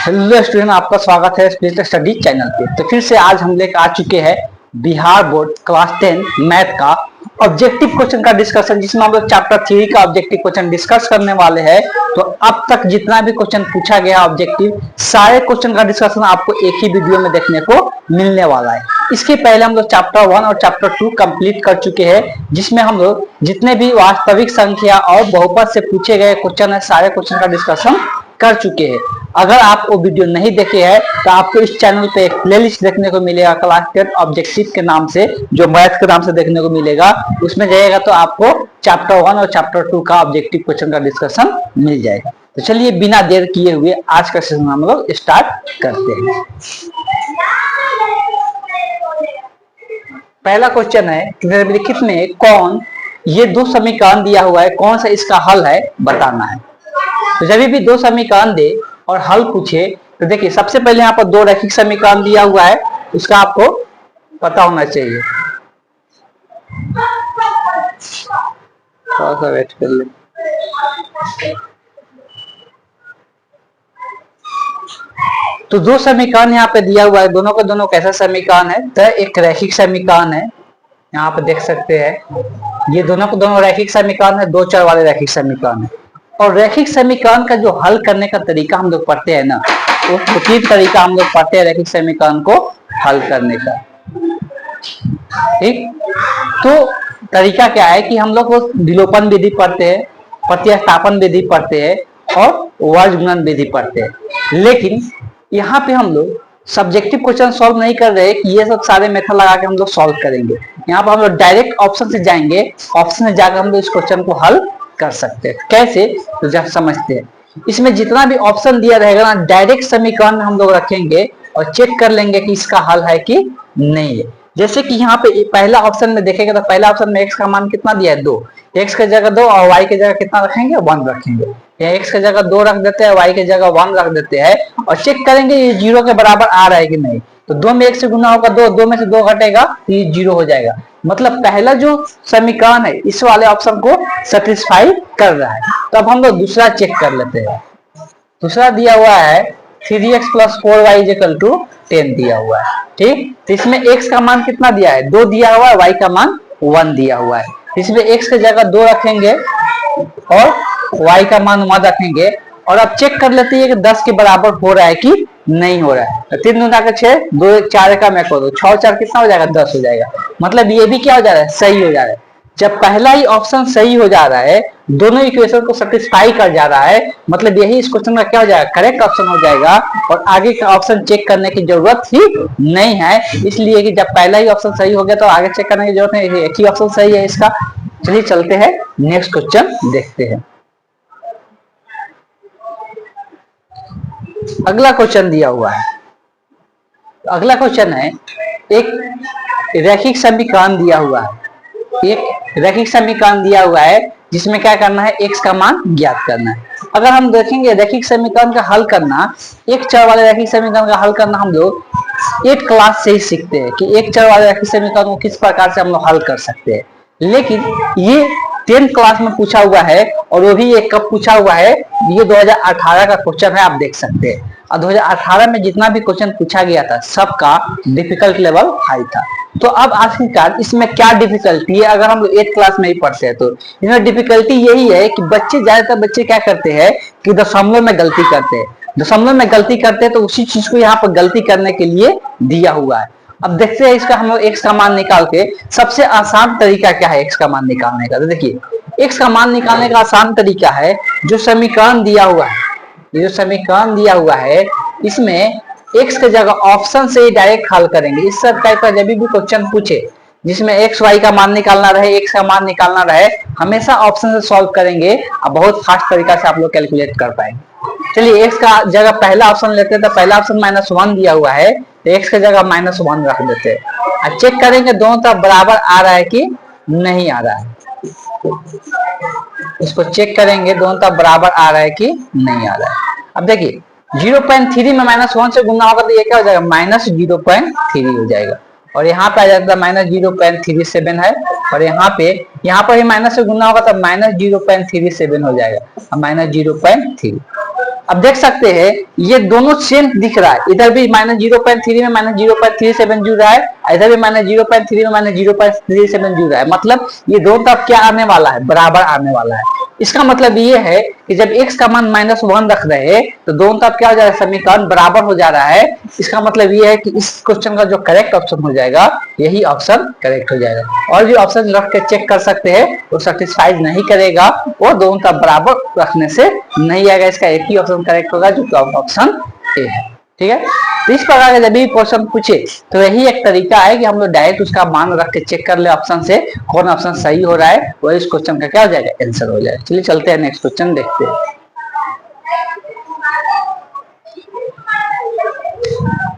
Hello student, आपका स्वागत है स्पेशल स्टडी चैनल पे। तो फिर से आज हम लेकर आ चुके हैं बिहार बोर्ड क्लास 10 मैथ का ऑब्जेक्टिव क्वेश्चन का डिस्कशन, जिसमें हम लोग चैप्टर 3 का ऑब्जेक्टिव क्वेश्चन डिस्कस करने वाले हैं। तो अब तक जितना भी क्वेश्चन पूछा गया ऑब्जेक्टिव, सारे क्वेश्चन का डिस्कशन आपको एक ही वीडियो में देखने को मिलने वाला है। इसके पहले हम लोग चैप्टर 1 और चैप्टर 2 कंप्लीट कर चुके हैं, जिसमें हम लोग जितने भी वास्तविक संख्या और बहुपद से पूछे गए क्वेश्चन है, सारे क्वेश्चन का डिस्कशन कर चुके हैं। अगर आप वो वीडियो नहीं देखे हैं तो आपको इस चैनल पे एक प्लेलिस्ट देखने को मिलेगा क्लास 10 ऑब्जेक्टिव के नाम से, जो मैथ के नाम से देखने को मिलेगा। उसमें जाएगा तो आपको चैप्टर 1 और चैप्टर 2 का ऑब्जेक्टिव क्वेश्चन का डिस्कशन मिल जाएगा। तो चलिए बिना देर किए हुए आज का सेशन हम लोग स्टार्ट करते हैं। पहला क्वेश्चन है कि निम्नलिखित में कौन, ये दो समीकरण दिया हुआ है, कौन सा इसका हल है बताना है। तो जब भी दो समीकरण दे और हल पूछे तो देखिए सबसे पहले यहाँ पर दो रैखिक समीकरण दिया हुआ है, उसका आपको पता होना चाहिए। थोड़ा सा वेट कर ले। तो दो समीकरण यहाँ पे दिया हुआ है, दोनों का दोनों कैसा समीकरण है, तो एक रैखिक समीकरण है। यहाँ पे देख सकते हैं ये दोनों को दोनों रैखिक समीकरण है, दो चर वाले रैखिक समीकरण है। और रैखिक समीकरण का जो हल करने का तरीका हम लोग पढ़ते हैं ना, वो तीन तरीका हम लोग पढ़ते हैं रैखिक समीकरण को हल करने का। ठीक, तो तरीका क्या है कि हम लोग वो विलोपन विधि पढ़ते हैं, प्रतिस्थापन विधि पढ़ते हैं और वर्ग गुणन विधि पढ़ते हैं। लेकिन यहाँ पे हम लोग सब्जेक्टिव क्वेश्चन सॉल्व नहीं कर रहे कि ये सब सारे मेथड लगा के हम लोग सॉल्व करेंगे। यहाँ पर हम लोग डायरेक्ट ऑप्शन से जाएंगे, ऑप्शन से जाकर हम लोग इस क्वेश्चन को हल कर सकते हैं। कैसे, तो जब समझते हैं। इसमें जितना भी ऑप्शन दिया रहेगा ना, डायरेक्ट समीकरण हम लोग रखेंगे और चेक कर लेंगे कि इसका हल है कि नहीं है। जैसे कि यहाँ पे पहला ऑप्शन में देखेंगे तो पहला ऑप्शन में x का मान कितना दिया है, 2। x की जगह 2 और y की जगह कितना रखेंगे, 1 रखेंगे। x की जगह 2 रख देते हैं, y की जगह 1 रख देते हैं और चेक करेंगे ये 0 के बराबर आ रहा है कि नहीं। तो 2 में 1 से गुना होगा 2, 2 में से 2 घटेगा तो ये 0 हो जाएगा। मतलब पहला जो समीकरण है इस वाले ऑप्शन को सेटिस्फाई कर रहा है। तो अब हम लोग दूसरा चेक कर लेते हैं। दूसरा दिया हुआ है 3x + 4y = 10 दिया हुआ है। ठीक, तो इसमें x का मान कितना दिया है, 2 दिया हुआ है, y का मान 1 दिया हुआ है। इसमें x की जगह 2 रखेंगे और y का मान 1 रखेंगे और अब चेक कर लेते हैं कि 10 के बराबर हो रहा है कि नहीं हो रहा है। तो 3 दूना का 6, 2 4 का मैं को 6 4 कितना हो जाएगा, 10 हो जाएगा। मतलब ये भी क्या हो जा रहा है, सही हो जा रहा है। जब पहला ही ऑप्शन सही हो जा रहा है, दोनों इक्वेशन को सेटिस्फाई कर जा रहा है, मतलब यही इस क्वेश्चन का क्या हो जाएगा, करेक्ट ऑप्शन हो जाएगा और आगे का ऑप्शन चेक करने की जरूरत ही नहीं है। इसलिए कि जब पहला ही ऑप्शन सही हो गया तो आगे चेक करने की जरूरत नहीं, एक ही ऑप्शन सही है इसका। चलिए चलते हैं नेक्स्ट क्वेश्चन देखते हैं। अगला क्वेश्चन दिया हुआ है, अगला क्वेश्चन है एक रैखिक समीकरण दिया हुआ है, एक रैखिक समीकरण दिया हुआ है जिसमें क्या करना है, x का मान ज्ञात करना है। अगर हम देखेंगे रैखिक समीकरण का हल करना, एक चर वाले रैखिक समीकरण का हल करना हम लोग 8 क्लास से ही सीखते हैं कि एक चर वाले रैखिक समीकरण को किस प्रकार से हम लोग हल कर सकते हैं। लेकिन ये 10th क्लास में पूछा हुआ है और वो भी एक कब पूछा हुआ है, ये 2018 का क्वेश्चन है, आप देख सकते हैं। और 2018 में जितना भी क्वेश्चन पूछा गया था सबका डिफिकल्ट लेवल हाई था। तो अब आखिरकार इसमें क्या डिफिकल्टी है, अगर हम लोग 8th क्लास में ही पढ़ते हैं तो इसमें डिफिकल्टी यही है कि बच्चे, ज्यादातर बच्चे क्या करते हैं कि दशमलव में गलती करते हैं। दशमलव में गलती करते हैं तो उसी चीज को यहाँ पर गलती करने के लिए दिया हुआ है। अब देखते हैं इसका हम लोग x का मान निकाल के, सबसे आसान तरीका क्या है x का मान निकालने का। तो देखिए x का मान निकालने का आसान तरीका है, जो समीकरण दिया हुआ है, ये जो समीकरण दिया हुआ है इसमें x की जगह ऑप्शन से ही डायरेक्ट हल करेंगे। इस सब टाइप का जब भी क्वेश्चन पूछे जिसमें x y का मान निकालना रहे, x का मान निकालना रहे, हमेशा ऑप्शन से सॉल्व करेंगे और बहुत फास्ट तरीका से आप लोग कैलकुलेट कर पाएंगे। चलिए x का जगह पहला ऑप्शन लेते हैं, तो पहला ऑप्शन -1 दिया हुआ है, तो x की जगह -1 रख देते हैं और चेक करेंगे दोनों तरफ बराबर आ रहा है कि नहीं आ रहा है। इसको चेक करेंगे दोनों तरफ बराबर आ रहा है कि नहीं आ रहा है। अब देखिए 0.3 में -1 से गुना होगा तो ये क्या हो जाएगा, -0.3 हो जाएगा और यहाँ पे आ जाता है -0.37 है और यहाँ पर ही माइनस से गुना होगा तब -0.37 हो जाएगा, -0.3। अब देख सकते हैं ये दोनों सेम दिख रहा है, इधर भी -0.3 में -0.37 जुड़ रहा है, इधर भी -0.3 में -0.37 जुड़ रहा है। मतलब ये दोनों तरफ क्या आने वाला है, बराबर आने वाला है। इसका मतलब ये है कि जब x का मान -1 रख रहे हैं तो दोनों तरफ क्या हो जा रहा है, समीकरण बराबर हो जा रहा है। इसका मतलब ये है कि इस क्वेश्चन का जो करेक्ट ऑप्शन हो जाएगा यही ऑप्शन करेक्ट हो जाएगा। और जो ऑप्शन रख के चेक कर सकते हैं वो सेटिस्फाइड नहीं करेगा, वो दोनों तरफ बराबर रखने से नहीं आएगा। इसका एक ही ऑप्शन करेक्ट होगा जो ऑप्शन ए है। ठीक है, तो इस प्रकार का जब भी क्वेश्चन पूछे तो यही एक तरीका है कि हम लोग डायरेक्ट उसका मान रख के चेक कर ले ऑप्शन से कौन ऑप्शन सही हो रहा है, वही इस क्वेश्चन का क्या हो जाएगा, आंसर हो जाएगा। चलिए चलते हैं नेक्स्ट क्वेश्चन देखते हैं।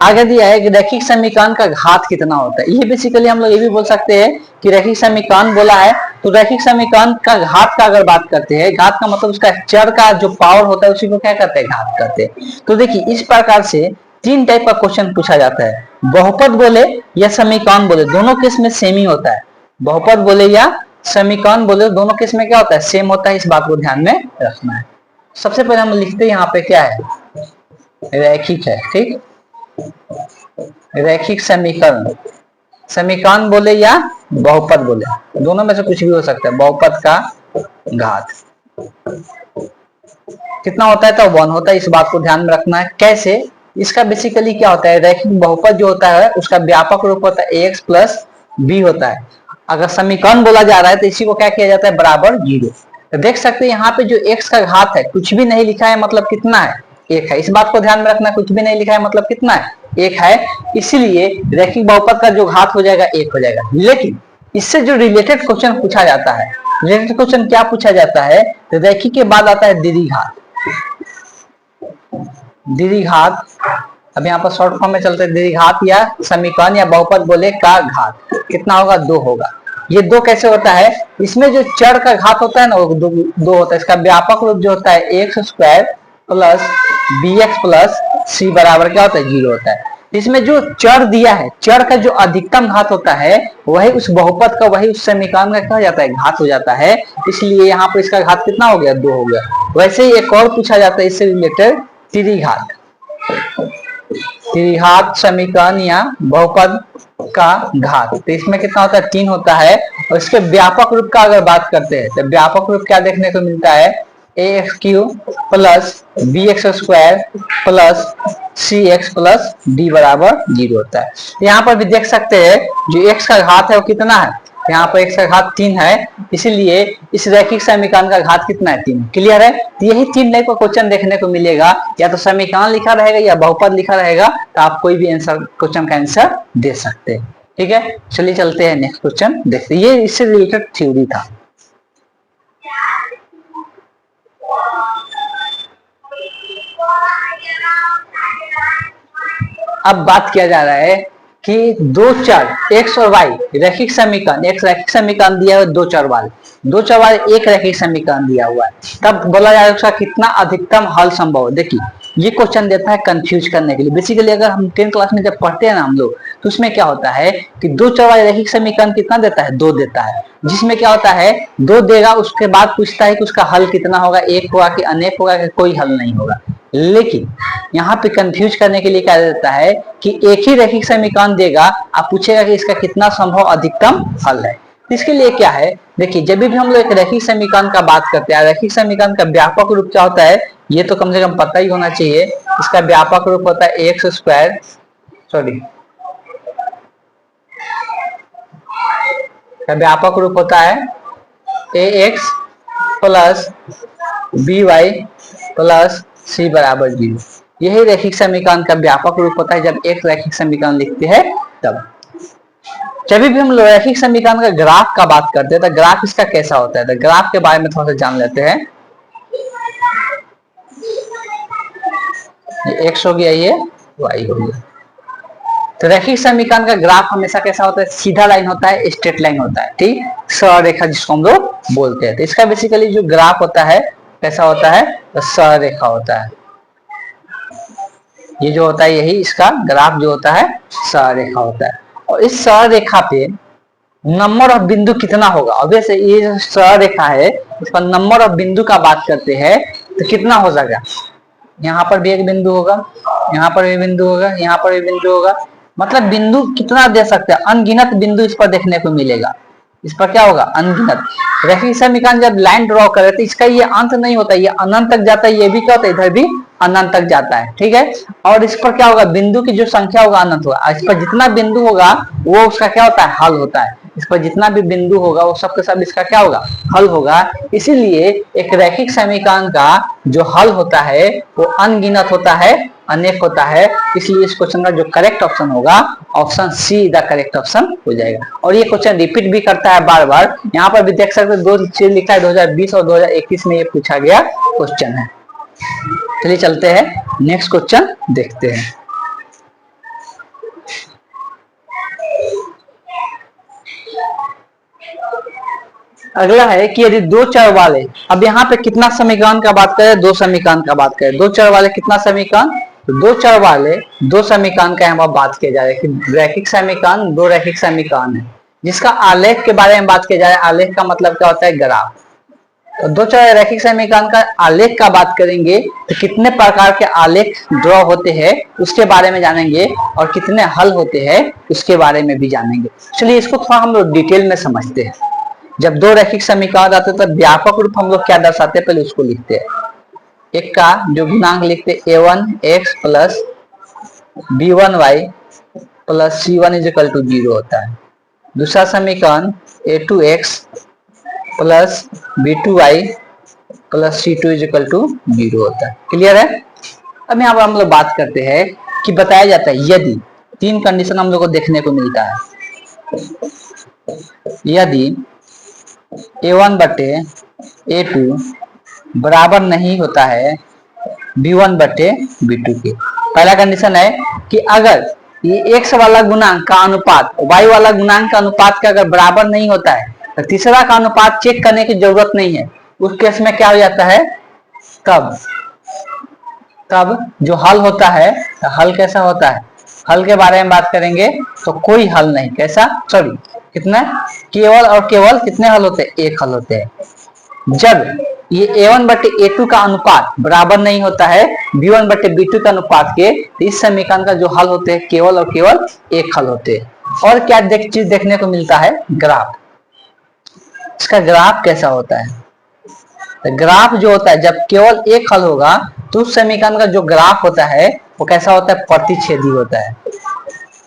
आगे दिया है कि रैखिक समीकरण का घात कितना होता है। ये बेसिकली हम लोग ये भी बोल सकते हैं कि रैखिक समीकरण बोला है तो रैखिक समीकरण का घात का अगर बात करते हैं, घात का मतलब उसका चर का जो पावर होता है उसी को क्या कहते हैं, घात कहते हैं। तो देखिए इस प्रकार से तीन टाइप का क्वेश्चन पूछा जाता है, बहुपद बोले या समीकरण बोले, दोनों केस में सेम ही होता है। बहुपद बोले या समीकरण बोले दोनों केस में क्या होता है, सेम होता है। इस बात को ध्यान में रखना है। सबसे पहले हम लिखते हैं यहाँ पे क्या है, रैखिक है। ठीक, रैखिक समीकरण, समीकरण बोले या बहुपद बोले, दोनों में से कुछ भी हो सकता है। बहुपद का घात कितना होता है, तो 1 होता है। इस बात को ध्यान में रखना है। कैसे, इसका बेसिकली क्या होता है, रैखिक बहुपद जो होता है उसका व्यापक रूप होता है ax प्लस b होता है। अगर समीकरण बोला जा रहा है तो इसी को क्या किया जाता है, बराबर 0। तो देख सकते हैं यहाँ पे जो x का घात है कुछ भी नहीं लिखा है, मतलब कितना है, 1 है। इस बात को ध्यान में रखना, कुछ भी नहीं लिखा है मतलब कितना है, 1 है। इसलिए रैखिक बहुपद का जो घात हो जाएगा 1 हो जाएगा। लेकिन इससे जो रिलेटेड क्वेश्चन पूछा जाता है, रिलेटेड क्वेश्चन क्या पूछा जाता है, तो रैखिक के बाद आता है द्विघात। द्विघात, अब यहाँ पर शॉर्ट फॉर्म में चलते हैं, द्विघात या समीकरण या बहुपद बोले का घात कितना होगा, 2 होगा। ये 2 कैसे होता है, इसमें जो चर का घात होता है ना वो 2 होता है। इसका व्यापक रूप जो होता है x² plus bx plus c बराबर क्या होता है, 0 होता है। इसमें जो चर दिया है, चर का जो अधिकतम घात होता है वही उस बहुपद का, वही उस समीकरण का क्या जाता है, घात हो जाता है। इसलिए यहाँ पर इसका घात कितना हो गया, 2 हो गया। वैसे ही एक और पूछा जाता है इससे रिलेटेड, त्रिघात। त्रिघात समीकरण या बहुपद का घात, तो इसमें कितना होता है, 3 होता है। और इसके व्यापक रूप का अगर बात करते हैं तो व्यापक रूप क्या देखने को मिलता है, ax³ plus bx² plus cx plus d बराबर 0 होता है। यहाँ पर भी देख सकते हैं जो x का घात है वो कितना है, यहाँ पर x का घात 3 है। इसीलिए इस रैखिक समीकरण का घात कितना है, 3। क्लियर है। तो यही 3 टाइप का क्वेश्चन देखने को मिलेगा, या तो समीकरण लिखा रहेगा या बहुपद लिखा रहेगा, तो आप कोई भी आंसर क्वेश्चन का आंसर दे सकते हैं। ठीक है, चलिए चलते हैं नेक्स्ट क्वेश्चन देखते हैं। ये इससे रिलेटेड थ्योरी था। अब बात किया जा रहा है कि दो चर x और y रैखिक समीकरण, एक रैखिक समीकरण दिया हुआ है, दो चर वाले एक रैखिक समीकरण दिया हुआ है। तब बोला जाए उसका कितना अधिकतम हल संभव है। देखिए ये क्वेश्चन देता है कंफ्यूज करने के लिए। बेसिकली अगर हम 10th क्लास में जब पढ़ते हैं ना हम लोग, तो उसमें क्या होता है कि दो चर वाले रैखिक समीकरण कितना देता है, 2 देता है। जिसमें क्या होता है 2 देगा, उसके बाद पूछता है कि उसका हल कितना होगा, एक होगा कि अनेक होगा कि कोई हल नहीं होगा। लेकिन यहाँ पे कंफ्यूज करने के लिए क्या देता है कि एक ही रैखिक समीकरण देगा, आप पूछेगा कि इसका कितना संभव अधिकतम हल है। इसके लिए क्या है, देखिए जब भी हम लोग एक रैखिक समीकरण का बात करते हैं, रैखिक समीकरण का व्यापक रूप क्या होता है ये तो कम से कम पता ही होना चाहिए। इसका व्यापक रूप होता है व्यापक रूप होता है ax plus by plus c बराबर 0। यही रैखिक समीकरण का व्यापक रूप होता है जब एक रैखिक समीकरण लिखते हैं तब। जब भी हम रैखिक समीकरण का ग्राफ का बात करते हैं तो ग्राफ इसका कैसा होता है, तो ग्राफ के बारे में थोड़ा सा जान लेते हैं। ये x हो गया, ये y हो गया। तो रैखिक समीकरण का ग्राफ हमेशा कैसा होता है, सीधा लाइन होता है, स्ट्रेट लाइन होता है। ठीक, सररेखा जिसको हम लोग बोलते हैं। तो इसका बेसिकली जो ग्राफ होता है कैसा होता है, तो सररेखा होता है। ये जो होता है यही इसका ग्राफ जो होता है सररेखा होता है। और इस सररेखा पे नंबर ऑफ बिंदु कितना होगा, ऑब्वियस ये जो सररेखा है इस पर नंबर ऑफ बिंदु का बात करते हैं तो कितना हो जाएगा, यहाँ पर भी एक बिंदु होगा, यहाँ पर भी बिंदु होगा, यहाँ पर भी बिंदु होगा। मतलब बिंदु कितना दे सकते हैं, अनगिनत बिंदु इस पर देखने को मिलेगा। इस पर क्या होगा, अनगिनत। रैखिक समीकरण जब लाइन ड्रॉ करे तो इसका ये अंत नहीं होता, ये अनंत तक जाता है, ये भी क्या होता है, इधर भी अनंत तक जाता है, ठीक है। और इस पर क्या होगा, बिंदु की जो संख्या होगा अनंत होगा। इस पर जितना बिंदु होगा वो उसका क्या होता है, हल होता है। इस पर जितना भी बिंदु होगा वो सब के सब इसका क्या होगा, हल होगा। इसीलिए एक रैखिक समीकरण का जो हल होता है वो अनगिनत होता है, अनेक होता है। इसलिए इस क्वेश्चन का जो करेक्ट ऑप्शन होगा, option see the correct option हो जाएगा। और ये क्वेश्चन रिपीट भी करता है बार बार। यहाँ पर भी देख सकते हैं, दो चीज लिखा है, 2020 और 2021 में ये पूछा गया क्वेश्चन है। चलिए चलते हैं, नेक्स्ट क्वेश्चन देखते हैं। अगला है कि यदि दो चर वाले, अब यहाँ पे कितना समीकरण का बात करें, दो समीकरण का बात करें। दो चर वाले कितना समीकरण, तो दो चर वाले दो समीकरण का यहाँ बात किया जा रहा है कि रैखिक समीकरण, दो रैखिक समीकरण है जिसका आलेख के बारे में बात किया जा रहा है। आलेख का मतलब क्या होता है, ग्राफ। तो दो चर रैखिक समीकरण का आलेख का बात करेंगे तो कितने प्रकार के आलेख ड्रॉ होते हैं उसके बारे में जानेंगे, और कितने हल होते हैं उसके बारे में भी जानेंगे। चलिए इसको थोड़ा हम लोग डिटेल में समझते हैं। जब दो रैखिक समीकरण आते हैं तो व्यापक रूप हम लोग क्या दर्शाते हैं, पहले उसको लिखते हैं। एक का जो गुणांक लिखते हैं a1x plus b1y plus c1 is equal to 0 होता है। दूसरा समीकरण a2x plus b2y plus c2 is equal to 0 होता है। क्लियर है। अब यहाँ पर हम लोग बात करते हैं कि बताया जाता है यदि तीन कंडीशन हम लोग को देखने को मिलता है। यदि a1 बटे a2 बराबर नहीं होता है b1 बटे b2 के। पहला कंडीशन है कि अगर ये x वाला गुणांक का अनुपात y वाला गुणांक का अनुपात का अगर बराबर नहीं होता है तो तीसरा का अनुपात चेक करने की जरूरत नहीं है। उस केस में क्या हो जाता है, तब जो हल होता है, तो हल कैसा होता है, हल के बारे में बात करेंगे तो कोई हल नहीं। कैसा, सॉरी कितना, केवल और केवल कितने हल होते हैं, एक हल होते हैं। जब ये a1 बटे a2 का अनुपात बराबर नहीं होता है b1 बटे b2 का अनुपात के, तो इस समीकरण का जो हल होते हैं केवल और केवल एक हल होते हैं। और क्या चीज देखने को मिलता है, ग्राफ। इसका ग्राफ कैसा होता है, तो ग्राफ जो होता है जब केवल एक हल होगा तो उस समीकरण का जो ग्राफ होता है वो कैसा होता है, प्रतिच्छेदी होता है।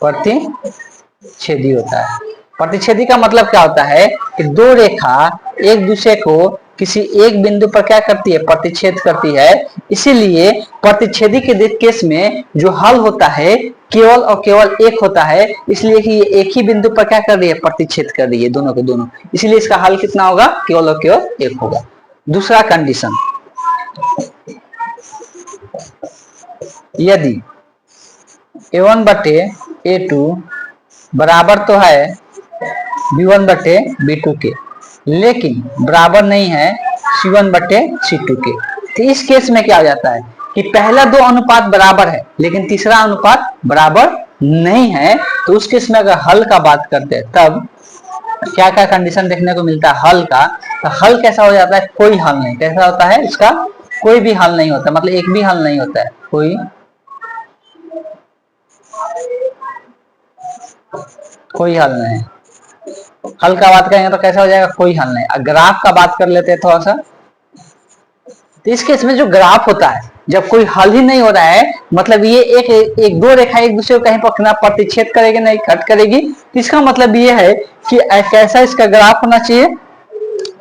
प्रतिच्छेदी होता है। प्रतिच्छेदी का मतलब क्या होता है कि दो रेखा एक दूसरे को किसी एक बिंदु पर क्या करती है, प्रतिच्छेद करती है। इसीलिए प्रतिच्छेदी के केस में जो हल होता है केवल और केवल एक होता है, इसलिए कि ये एक ही बिंदु पर क्या कर रही है, प्रतिच्छेद कर रही है दोनों के दोनों। इसलिए इसका हल कितना होगा, केवल और केवल एक होगा। दूसरा कंडीशन, यदि a1 बटे a2 बराबर तो है b1 बटे b2 के, लेकिन बराबर नहीं है c1 बटे c2 के, तो इस केस में क्या हो जाता है कि पहला दो अनुपात बराबर है लेकिन तीसरा अनुपात बराबर नहीं है। तो उस केस में अगर हल का बात करते हैं तब क्या क्या कंडीशन देखने को मिलता है हल का, तो हल कैसा हो जाता है, कोई हल नहीं। कैसा होता है, इसका कोई भी हल नहीं होता, मतलब एक भी हल नहीं होता है, कोई हल नहीं। हल का बात करेंगे तो कैसा हो जाएगा, कोई हल नहीं। ग्राफ का बात कर लेते हैं थोड़ा सा, तो इस केस में जो ग्राफ होता है जब कोई हल ही नहीं हो रहा है, मतलब ये एक दो रेखा एक दूसरे को कहीं पर ना प्रतिच्छेद करेगी नहीं कट करेगी, तो इसका मतलब ये है कि कैसा इसका ग्राफ होना चाहिए,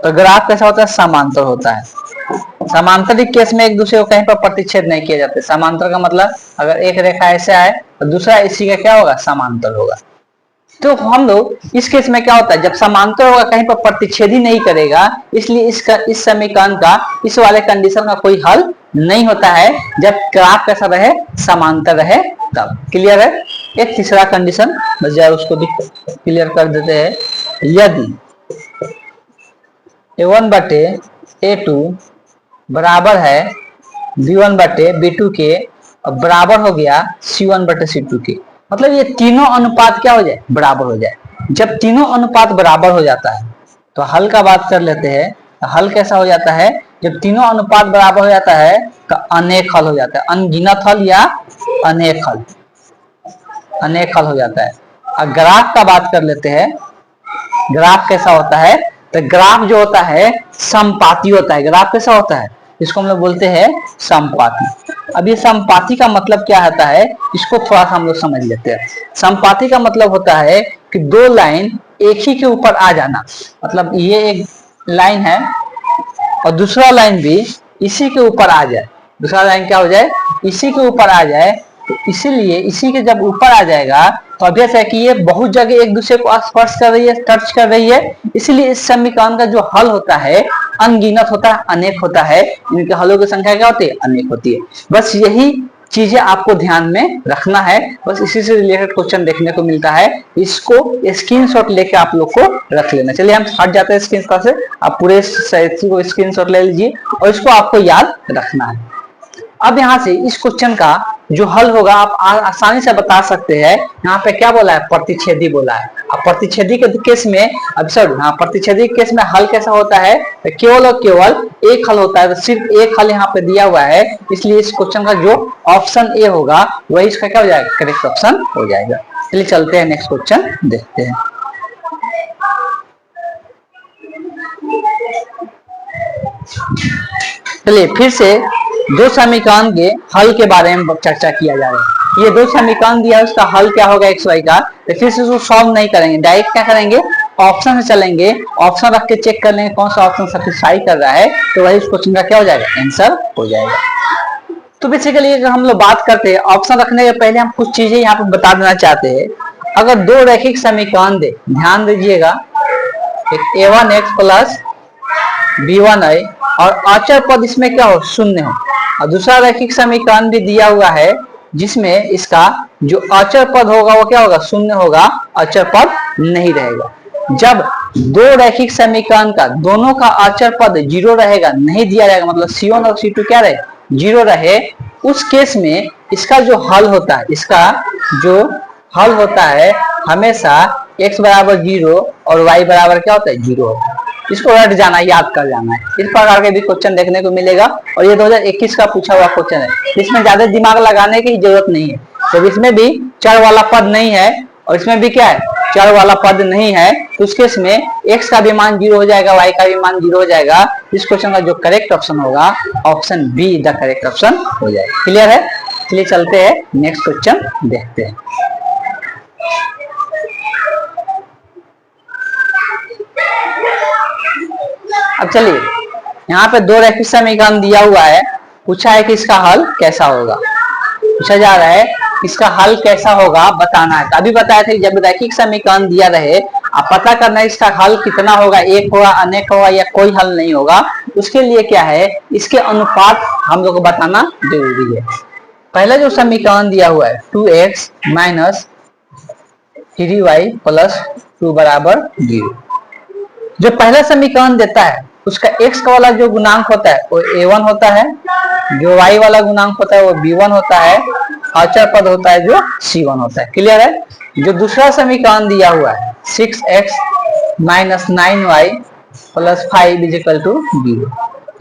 तो ग्राफ कैसा होता है, समांतर होता है। समांतरिक केस में एक दूसरे को कहीं पर प्रतिच्छेद नहीं किया जाता। समांतर का मतलब अगर एक रेखा ऐसे आए तो दूसरा इसी का क्या होगा, समांतर होगा। तो हम लोग इस केस में क्या होता है, जब समांतर होगा कहीं पर प्रतिच्छेद ही नहीं करेगा, इसलिए इस समीकरण का इस वाले कंडीशन का कोई हल नहीं होता है जब ग्राफ कैसा रहे, समांतर रहे तब। क्लियर है। एक तीसरा कंडीशन बस जाए, उसको भी क्लियर कर देते हैं। यदि a1 बटे a2 बराबर है b1 बटे b2 के और बराबर हो गया c1 बटे c2 के, मतलब ये तीनों अनुपात क्या हो जाए, बराबर हो जाए। जब तीनों अनुपात बराबर हो जाता है तो हल का बात कर लेते हैं। तो हल कैसा हो जाता है जब तीनों अनुपात बराबर हो जाता है तो अनेक हल हो जाता है, अनगिनत हल या अनेक हल, अनेक हल हो जाता है। अब ग्राफ का बात कर लेते हैं, ग्राफ कैसा होता है, तो ग्राफ जो होता है समपाती होता है। ग्राफ कैसा होता है, इसको हम लोग बोलते हैं समपाती। अब ये समपाती का मतलब क्या होता है, इसको थोड़ा सा हम लोग समझ लेते हैं। समपाती का मतलब होता है कि दो लाइन एक ही के ऊपर आ जाना, मतलब ये एक लाइन है और दूसरा लाइन भी इसी के ऊपर आ जाए, दूसरा लाइन क्या हो जाए, इसी के ऊपर आ जाए। तो इसीलिए इसी के जब ऊपर आ जाएगा तो ऑब्वियस है कि ये बहुत जगह एक दूसरे को स्पर्श कर रही है, टच कर रही है, इसलिए इस समीकरण का जो हल होता है अनगिनत होता है, अनेक होता है। इनके हलों की संख्या क्या होती है, अनेक होती है। बस यही चीजें आपको ध्यान में रखना है, बस इसी से रिलेटेड क्वेश्चन देखने को मिलता है, इसको स्क्रीनशॉट लेके आप लोग को रख लेना। चलिए हम हट जाते हैं स्क्रीनशॉट से, आप पूरे को स्क्रीनशॉट ले लीजिए और इसको आपको याद रखना है। अब यहाँ से इस क्वेश्चन का जो हल होगा आप आसानी से बता सकते हैं। यहाँ पे क्या बोला है, प्रतिच्छेदी बोला है। अब प्रतिच्छेदी के केस में, अब सर हाँ, प्रतिच्छेदी के केस में हल कैसा होता है, तो केवल और केवल एक हल होता है, तो सिर्फ एक हल यहाँ पे दिया हुआ है, इसलिए इस क्वेश्चन का जो ऑप्शन ए होगा वही इसका क्या हो जाएगा, करेक्ट ऑप्शन हो जाएगा। चलिए चलते हैं नेक्स्ट क्वेश्चन देखते हैं। चलिए फिर से दो समीकरण के हल के बारे में चर्चा किया जा रहा है। ये दो समीकरण दिया है, उसका हल क्या होगा एक्स वाई का, तो फिर से उसको सॉल्व नहीं करेंगे, डायरेक्ट क्या करेंगे, ऑप्शन से चलेंगे, ऑप्शन रख के चेक कर लेंगे कौन सा ऑप्शन सेटिस्फाई कर रहा है, तो वही उस क्वेश्चन का क्या हो जाएगा, आंसर हो जाएगा। तो बेसिकली अगर हम लोग बात करते हैं ऑप्शन रखने के पहले हम कुछ चीजें यहाँ पे बता देना चाहते हैं। अगर दो रैखिक समीकरण दे, ध्यान दीजिएगा, एक a1x प्लस b1y और अचर पद इसमें क्या हो, शून्य हो, और दूसरा रैखिक समीकरण भी दिया हुआ है जिसमें इसका जो अचर पद होगा वो क्या होगा, शून्य होगा, अचर पद नहीं रहेगा। जब दो रैखिक समीकरण का दोनों का अचर पद जीरो रहेगा, नहीं दिया जाएगा, मतलब C1 और C2 क्या रहे, जीरो रहे, उस केस में इसका जो हल होता है, इसका जो हल होता है हमेशा x बराबर 0 और y बराबर क्या होता है, 0 होता है। इसको रट जाना, याद कर जाना है। इस प्रकार के भी क्वेश्चन देखने को मिलेगा और ये 2021 का पूछा हुआ क्वेश्चन है, इसमें ज्यादा दिमाग लगाने की जरूरत नहीं है। जब इसमें भी चर वाला पद नहीं है और इसमें भी क्या है, चर वाला पद नहीं है, तो उस केस में x का भी मान 0 हो जाएगा, y का भी मान 0 हो जाएगा। इस क्वेश्चन का जो करेक्ट ऑप्शन होगा option be the correct option हो जाएगा। क्लियर है, चलिए चलते हैं नेक्स्ट क्वेश्चन देखते हैं। अब चलिए यहाँ पे दो रैखिक समीकरण दिया हुआ है, पूछा है कि इसका हल कैसा होगा, पूछा जा रहा है इसका हल कैसा होगा बताना है। अभी बताया था जब रैखिक समीकरण दिया रहे आप पता करना है इसका हल कितना होगा, एक होगा, अनेक होगा या कोई हल नहीं होगा। उसके लिए क्या है, इसके अनुपात हम लोग को बताना जरूरी है। पहला जो समीकरण दिया हुआ है 2x माइनस 3y प्लस 2 बराबर 0, जो पहला समीकरण देता है उसका x का वाला जो गुणांक होता है वो a1 होता है, जो y वाला गुणांक होता है वो b1 होता है, अचर पद होता है जो c1 होता है। क्लियर है। जो दूसरा समीकरण दिया हुआ है 6x minus 9y plus 5 is equal to 0,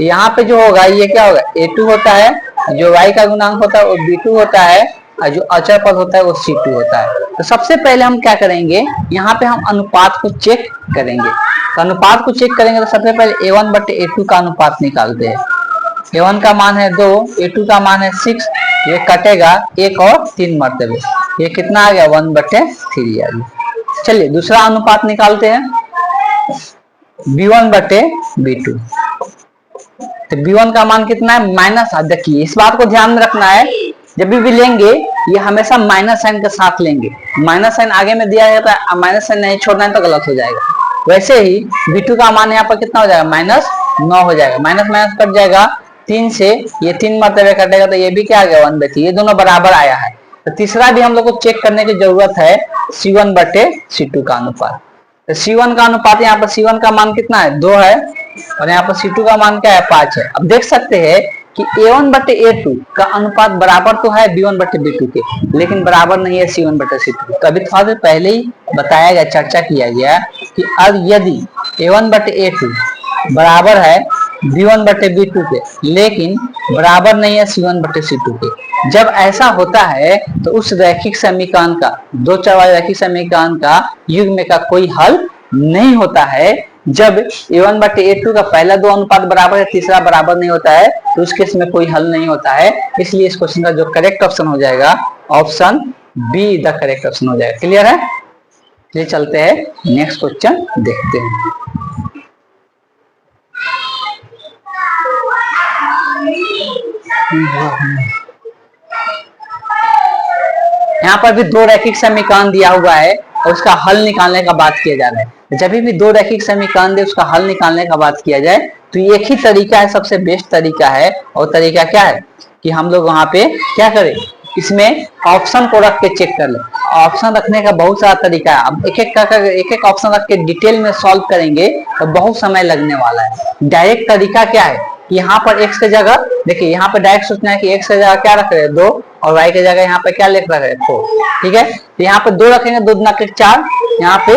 यहाँ पे जो होगा ये क्या होगा, a2 होता है, जो y का गुणांक होता है वो b2 होता है और जो अचर पद होता है वो c2 होता है। तो सबसे पहले हम क्या करेंगे, यहाँ पे हम अनुपात को चेक करेंगे। तो अनुपात को चेक करेंगे तो सबसे पहले a1 बटे a2 का अनुपात निकालते हैं। a1 का मान है 2, a2 का मान है 6, ये कटेगा 1 और 3 मरतबे, ये कितना आ गया 1 बटे 3 आ गया। चलिए दूसरा अनुपात निकालते हैं b1 बटे b2। तो b1 का मान कितना है, माइनस। देखिए इस बात को ध्यान में रखना है, जब भी लेंगे ये हमेशा माइनस साइन के साथ लेंगे, माइनस साइन आगे में दिया जाता है, माइनस साइन नहीं छोड़ना है तो गलत हो जाएगा। वैसे ही b2 का मान यहाँ पर कितना हो जाएगा, -9 हो जाएगा, माइनस माइनस कट जाएगा, 3 से ये 3 मरतबे कटेगा तो ये भी क्या आ गया 1 बटे, ये दोनों बराबर आया है। तो तीसरा भी हम लोग को चेक करने की जरूरत है, C1 बटे C2 का अनुपात। तो C1 का अनुपात यहाँ पर C1 का मान कितना है 2 है और यहाँ पर C2 का मान क्या है 5 है। अब देख सकते हैं कि A1 बटे A2 का अनुपात बराबर तो है B1 बटे B2 के, लेकिन बराबर नहीं है C1 बटे C2। तो अभी थोड़ा देर पहले ही बताया गया, चर्चा किया गया कि अब यदि A1 बटे A2 बराबर है B1/B2 के, लेकिन बराबर नहीं है C1/C2 के। जब ऐसा होता है तो उस रैखिक समीकरण का, दो चर वाले रैखिक समीकरण का युग्म का कोई हल नहीं होता है। जब A1/A2 का पहला दो अनुपात बराबर है, तीसरा बराबर नहीं होता है, तो उस केस में कोई हल नहीं होता है। इसलिए इस क्वेश्चन का जो करेक्ट ऑप्शन हो जाएगा, option be the correct option हो जाएगा। क्लियर है? चलिए चलते हैं नेक्स्ट क्वेश्चन देखते हैं। यहाँ पर भी दो रैखिक समीकरण दिया हुआ है और उसका हल निकालने का बात किया जा रहा है। जब भी दो रैखिक समीकरण दे उसका हल निकालने का बात किया जाए तो एक ही तरीका है, सबसे बेस्ट तरीका है। और तरीका क्या है कि हम लोग वहां पे क्या करें, इसमें ऑप्शन को रख के चेक कर ले। ऑप्शन रखने का बहुत सारा तरीका है। अब एक एक ऑप्शन रख के डिटेल में सॉल्व करेंगे तो बहुत समय लगने वाला है। डायरेक्ट तरीका क्या है, यहाँ पर x की जगह देखिए, यहाँ पर डायरेक्ट सोचना है कि x की जगह क्या रख रहे हैं 2 और y की जगह यहाँ पे क्या लिख रहे हैं 4। ठीक है, तो यहाँ पे 2 रखेंगे, 2 दूना 4, यहाँ पे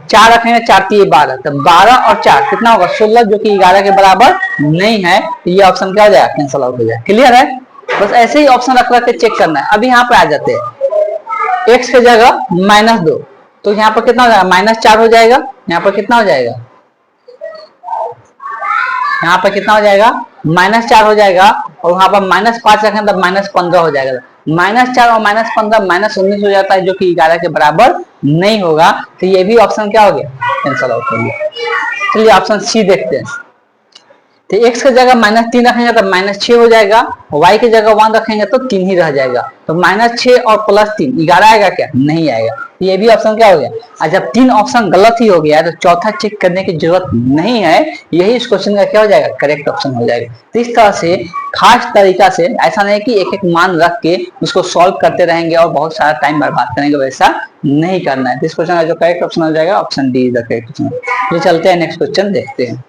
4 रखेंगे, 4 3 12, तो 12 और 4 कितना होगा 16, जो कि 11 के बराबर नहीं है। तो ये ऑप्शन क्या हो जाएगा, कैंसिल आउट हो जाएगा। क्लियर है? बस ऐसे ही ऑप्शन रख के चेक करना है। अभी यहाँ पे आ जाते हैं, x की जगह -2, तो यहाँ पर कितना हो जाएगा -4 हो जाएगा। यहाँ पर कितना हो जाएगा, यहाँ पर कितना हो जाएगा -4 हो जाएगा। और वहां पर -5 रखें तब -15 हो जाएगा। -4 और -15 -19 हो जाता है, जो कि 11 के बराबर नहीं होगा। तो ये भी ऑप्शन क्या हो गया, कैंसिल आउट हो गया। चलिए ऑप्शन सी देखते हैं। तो x की जगह -3 रखेंगे तो -6 हो जाएगा, y की जगह 1 रखेंगे तो 3 ही रह जाएगा। तो -6 और +3 11 आएगा क्या, नहीं आएगा। ये भी ऑप्शन क्या हो गया। और जब 3 ऑप्शन गलत ही हो गया तो चौथा चेक करने की जरूरत नहीं है। यही इस क्वेश्चन का क्या हो जाएगा, करेक्ट ऑप्शन हो जाएगा। तो इस तरह से खास तरीका से, ऐसा नहीं कि एक एक मान रख के उसको सॉल्व करते रहेंगे और बहुत सारा टाइम बर्बाद करेंगे, वैसा नहीं करना है। तो इस क्वेश्चन का जो करेक्ट ऑप्शन हो जाएगा, option D is the correct option. ये चलते हैं नेक्स्ट क्वेश्चन देखते हैं।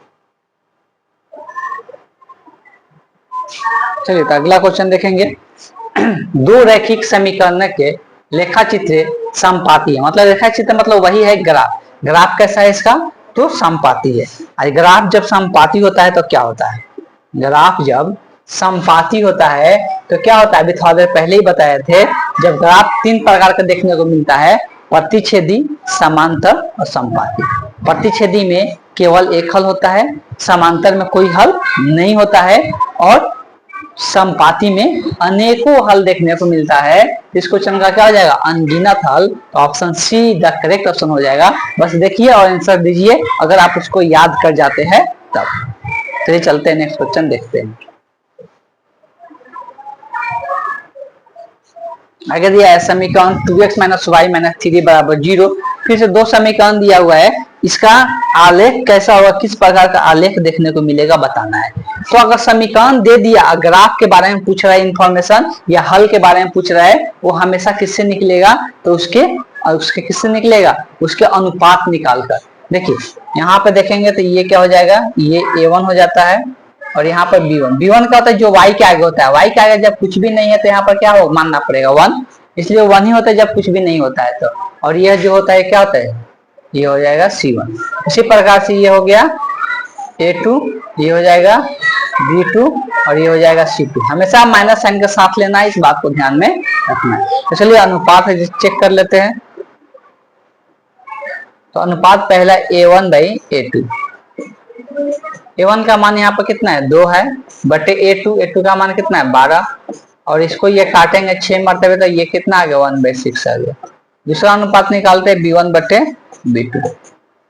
चलिए तो अगला क्वेश्चन देखेंगे। दो रैखिक समीकरण के लेखाचित्र समपाती है। मतलब रेखाचित्र मतलब वही है ग्राफ। ग्राफ कैसा है इसका, तो समपाती है। और ग्राफ जब समपाती होता है तो क्या होता है, ग्राफ जब समपाती होता है तो क्या होता है, अभी थोड़ा देर पहले ही बताए थे। जब ग्राफ 3 प्रकार का देखने को मिलता है, प्रतिच्छेदी, समांतर और समपाती। प्रतिच्छेदी में केवल एक हल होता है, समांतर में कोई हल नहीं होता है, और समपाती में अनेकों हल देखने को मिलता है। इस क्वेश्चन का क्या हो जाएगा, अनगिनत हल। तो option see the correct option हो जाएगा। बस देखिए और आंसर दीजिए, अगर आप उसको याद कर जाते हैं तब। चलिए चलते हैं नेक्स्ट क्वेश्चन देखते हैं। आगे दिया है समीकरण 2x - y - 3 = 0। फिर से दो समीकरण दिया हुआ है, इसका आलेख कैसा होगा, किस प्रकार का आलेख देखने को मिलेगा बताना है। तो अगर समीकरण दे दिया, ग्राफ के बारे में पूछ रहा है इंफॉर्मेशन या हल के बारे में पूछ रहा है, वो हमेशा किससे निकलेगा, तो उसके किससे निकलेगा, उसके अनुपात निकालकर। देखिए यहाँ पे देखेंगे तो ये क्या हो जाएगा, ये a1 हो जाता है, और यहाँ पर b1 का होता है जो y के आगे होता है। y के आगे जब कुछ भी नहीं है तो यहाँ पर क्या हो, मानना पड़ेगा 1, इसलिए 1 ही होता है जब कुछ भी नहीं होता है तो। और यह जो होता है क्या होता है, ये हो जाएगा c1। इसी प्रकार से ये हो गया a2, ये हो जाएगा b2, और ये हो जाएगा c2। हमेशा माइनस साइन के साथ लेना है, इस बात को ध्यान में रखना है। तो चलिए अनुपात चेक कर लेते हैं। तो अनुपात पहला a1/a2। a1 का मान यहाँ पर कितना है, 2 है, बटे a2 का मान कितना है 12, और इसको ये काटेंगे 6 मरतबे तो ये कितना आ गया 1/6 आ गया। दूसरा अनुपात निकालते हैं b1/b2।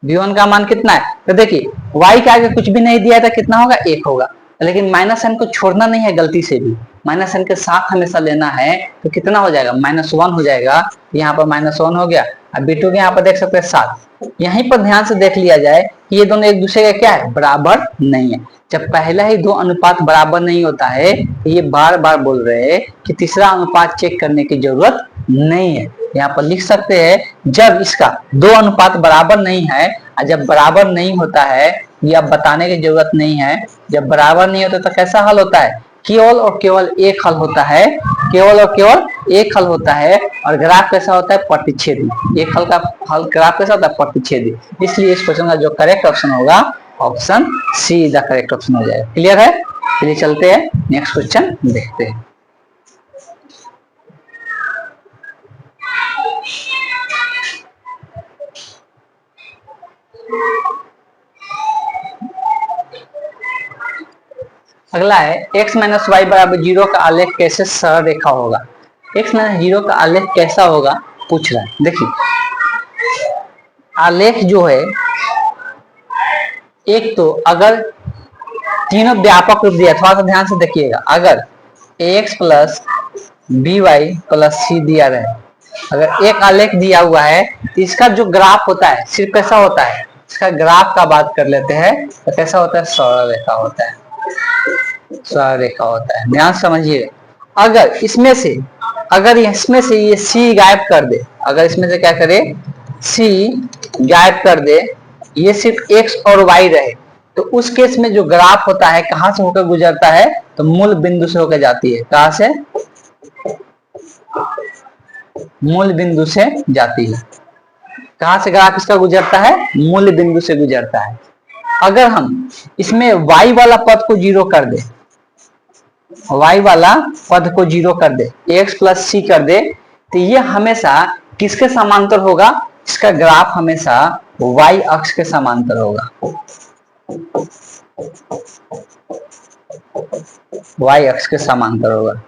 b1 का मान कितना है, तो देखिए y के आगे कुछ भी नहीं दिया था, कितना होगा 1 होगा, लेकिन माइनस साइन को छोड़ना नहीं है गलती से भी, माइनस साइन के साथ हमेशा लेना है। तो कितना हो जाएगा, -1 हो जाएगा। यहाँ पर -1 हो गया। अब b2 के यहाँ पर देख सकते हैं 7। यहीं पर ध्यान से देख लिया जाए कि ये दोनों एक दूसरे का क्या है, बराबर नहीं है। जब पहला ही दो अनुपात बराबर नहीं होता है तो ये बार बार बोल रहे हैं कि तीसरा अनुपात चेक करने की जरूरत नहीं है। यहाँ पर लिख सकते हैं जब इसका दो अनुपात बराबर नहीं है, और जब बराबर नहीं होता है ये अब बताने की जरूरत नहीं है। जब बराबर नहीं होता तो कैसा हल होता है, केवल और केवल एक हल होता है, केवल और केवल एक हल होता है। और ग्राफ कैसा होता है, प्रतिच्छेदी। एक हल का हल ग्राफ कैसा होता है, प्रतिच्छेदी। इसलिए इस क्वेश्चन का जो करेक्ट ऑप्शन होगा option see the correct option हो जाएगा। क्लियर है? चलिए चलते हैं नेक्स्ट क्वेश्चन देखते हैं। अगला है x माइनस वाई बराबर 0 का आलेख कैसे सरल रेखा होगा। x माइनस 0 का आलेख कैसा होगा पूछ रहा है। देखिए आलेख जो है, एक तो अगर तीनों व्यापक रूप दिया, थोड़ा सा ध्यान से देखिएगा, अगर ax plus B Y plus C दिया रहे, अगर एक आलेख दिया हुआ है तो इसका जो ग्राफ होता है सिर्फ कैसा होता है, इसका ग्राफ का बात कर लेते हैं तो कैसा होता है, सरल रेखा होता है, सरल रेखा होता है। ध्यान समझिए, अगर इसमें से ये सी गायब कर दे, अगर इसमें से क्या करे, सी गायब कर दे, ये सिर्फ एक्स और वाई रहे, तो उस केस में जो ग्राफ होता है कहां से होकर गुजरता है, तो मूल बिंदु से होकर जाती है। कहां से? मूल बिंदु से जाती है। कहां से ग्राफ इसका गुजरता है? मूल बिंदु से गुजरता है। अगर हम इसमें y वाला पद को जीरो कर दे, y वाला पद को जीरो कर दे, x प्लस सी कर दे, तो ये हमेशा किसके समांतर होगा, इसका ग्राफ हमेशा y अक्ष के समांतर होगा, y अक्ष के समांतर होगा।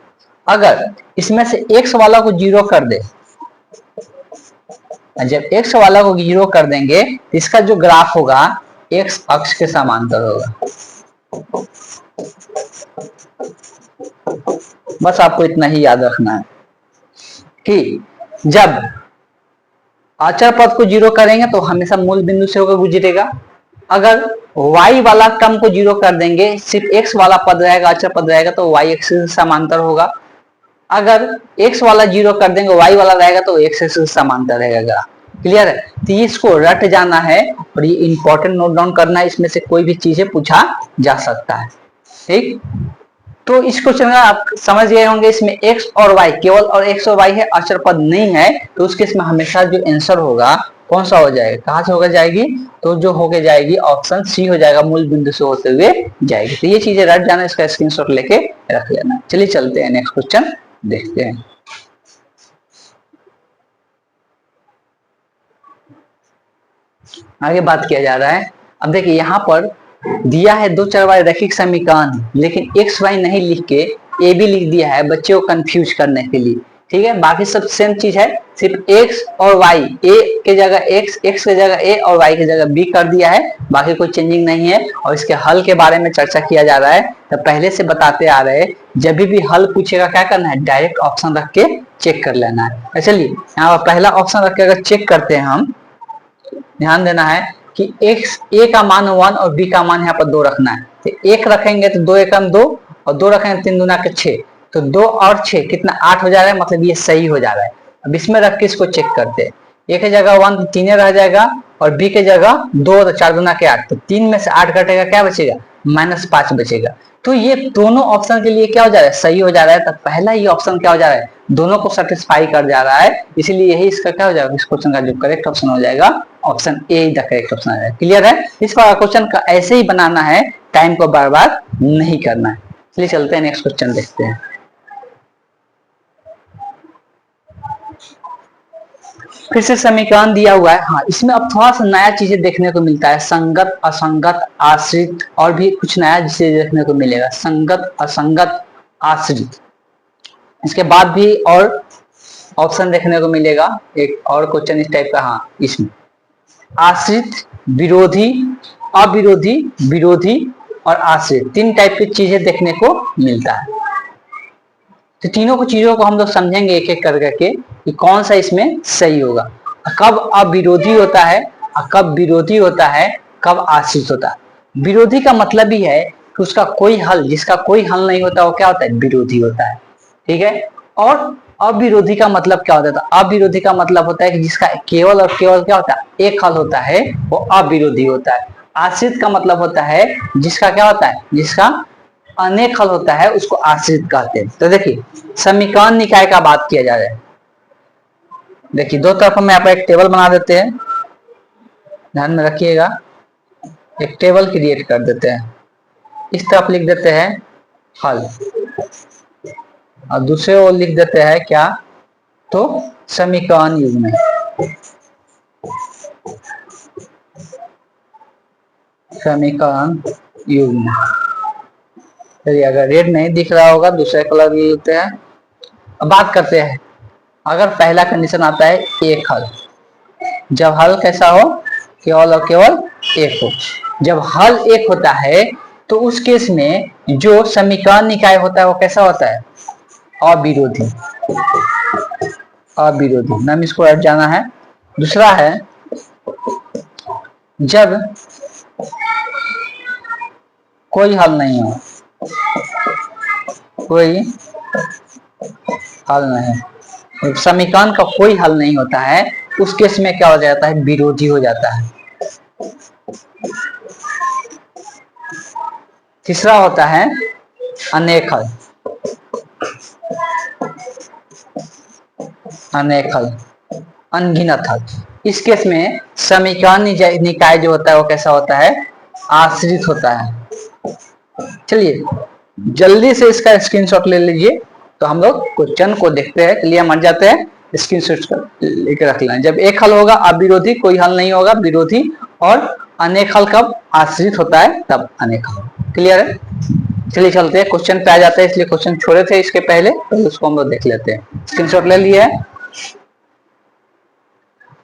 अगर इसमें से x वाला को जीरो कर दे, जब x वाला को जीरो कर देंगे तो इसका जो ग्राफ होगा x अक्ष के समांतर होगा। बस आपको इतना ही याद रखना है कि जब अचर पद को जीरो करेंगे तो हमेशा मूल बिंदु से होकर गुजरेगा। अगर y वाला टर्म को जीरो कर देंगे, सिर्फ x वाला पद रहेगा, अचर पद रहेगा, तो y एक्सिस से समांतर होगा। अगर x वाला जीरो कर देंगे, y वाला रहेगा तो x एक्सिस से समांतर रहेगा। क्लियर है? तो इसको रट जाना है और ये इंपॉर्टेंट नोट डाउन करना है, इसमें से कोई भी चीजें पूछा जा सकता है। ठीक, तो इस क्वेश्चन का आप समझ गए होंगे, इसमें x और y, केवल और x और y है, अचर पद नहीं है, तो उसके इसमें हमेशा जो आंसर होगा कौन सा हो जाएगा, कहां से होकर जाएगी, तो जो होकर जाएगी ऑप्शन सी हो जाएगा, मूल बिंदु से होते हुए जाएगी। तो ये चीजें रट जाना, इसका स्क्रीनशॉट लेके रख लेना। चलिए चलते हैं नेक्स्ट क्वेश्चन देखते हैं। आगे बात किया जा रहा है। अब देखिए यहाँ पर दिया है दो चर वाले रैखिक समीकरण, लेकिन एक्स वाई नहीं लिख के ए बी लिख दिया है बच्चे को कंफ्यूज करने के लिए। ठीक है, बाकी सब सेम चीज है, सिर्फ एक्स और वाई, ए के जगह एक्स, एक्स के जगह ए और वाई के जगह बी कर दिया है, बाकी कोई चेंजिंग नहीं है। और इसके हल के बारे में चर्चा किया जा रहा है, तो पहले से बताते आ रहे हैं, जब भी हल पूछेगा क्या करना है, डायरेक्ट ऑप्शन रख के चेक कर लेना है। चलिए यहाँ पर पहला ऑप्शन रख के अगर चेक करते हैं हम, ध्यान देना है कि x a का मान 1 और b का मान यहाँ पर 2 रखना है। तो 1 रखेंगे तो 2 एकम 2 और 2 रखेंगे 3 दूना के 6, तो 2 और 6 कितना 8 हो जा रहा है, मतलब ये सही हो जा रहा है। अब इसमें रख के इसको चेक करते हैं, a के जगह 1 तो 3 रह जाएगा और b के जगह 2 तो 4 दूना के 8, तो 3 में से 8 कटेगा, क्या बचेगा, -5 बचेगा। तो ये दोनों ऑप्शन के लिए क्या हो जा रहा है, सही हो जा रहा है। तो पहला ही ऑप्शन क्या हो जा रहा है, दोनों को सेटिस्फाई कर जा रहा है, इसीलिए यही इसका क्या हो जाएगा, इस क्वेश्चन का जो करेक्ट ऑप्शन हो जाएगा option A the correct option है। क्लियर है? इस क्वेश्चन का ऐसे ही बनाना है, टाइम को बर्बाद नहीं करना है। चलिए चलते हैं नेक्स्ट क्वेश्चन देखते हैं। फिर से समीकरण दिया हुआ है। हाँ, इसमें अब थोड़ा सा नया चीजें देखने को मिलता है, संगत, असंगत, आश्रित, और भी कुछ नया चीजें देखने को मिलेगा, संगत, असंगत, आश्रित। इसके बाद भी और ऑप्शन देखने को मिलेगा, एक और क्वेश्चन इस टाइप का। हाँ, इसमें आश्रित, विरोधी, अविरोधी, विरोधी और आश्रित, 3 टाइप की चीजें देखने को मिलता है। तो तीनों को चीजों को हम लोग समझेंगे एक एक कर करके कि कौन सा इसमें सही होगा, कब अविरोधी होता है, कब विरोधी होता है, कब आश्रित होता है। विरोधी का मतलब ही है कि उसका कोई हल, जिसका कोई हल नहीं होता वो क्या होता है, विरोधी होता है। ठीक है, और अविरोधी का मतलब क्या होता है, अविरोधी का मतलब होता है कि जिसका केवल और केवल क्या होता है, एक हल होता है, वो अविरोधी होता है। आश्रित का मतलब होता है जिसका क्या होता है, जिसका अनेक हल होता है, उसको आश्रित कहते हैं। तो देखिए समीकरण निकाय का बात किया जा रहा है। देखिए दो तरफ में यहाँ पर एक टेबल बना देते हैं, ध्यान में रखिएगा। एक टेबल क्रिएट कर देते हैं, इस तरफ लिख देते हैं हल, और दूसरे ओर लिख देते हैं क्या, तो समीकरण युग्म, समीकरण युग्म। चलिए, अगर रेड नहीं दिख रहा होगा दूसरे कलर भी लिखते हैं। अब बात करते हैं, अगर पहला कंडीशन आता है एक हल, जब हल कैसा हो, केवल और केवल एक हो। जब हल एक होता है तो उस केस में जो समीकरण निकाय होता है वो कैसा होता है, अविरोधी, अविरोधी, नाम इसको हट जाना है। दूसरा है, जब कोई हल नहीं हो, कोई हल नहीं, समीकरण का कोई हल नहीं होता है, उस केस में क्या हो जाता है, विरोधी हो जाता है। तीसरा होता है अनेक हल, अनेक हल, अनगिनत हल। इस केस में समीकरण निकाय जो होता है वो कैसा होता है, आश्रित होता है। चलिए जल्दी से इसका स्क्रीनशॉट ले लीजिए, तो हम लोग क्वेश्चन को देखते हैं, चलिए हम हट जाते हैं, स्क्रीनशॉट लेके रख लेना। जब एक हल होगा अविरोधी, कोई हल नहीं होगा विरोधी, और अनेक हल कब आश्रित होता है, तब अनेक हल। क्लियर है? चलिए चलते हैं क्वेश्चन पे आ जाते हैं, इसलिए क्वेश्चन छोड़े थे इसके पहले, तो उसको हम लोग देख लेते हैं। स्क्रीनशॉट ले लिए है।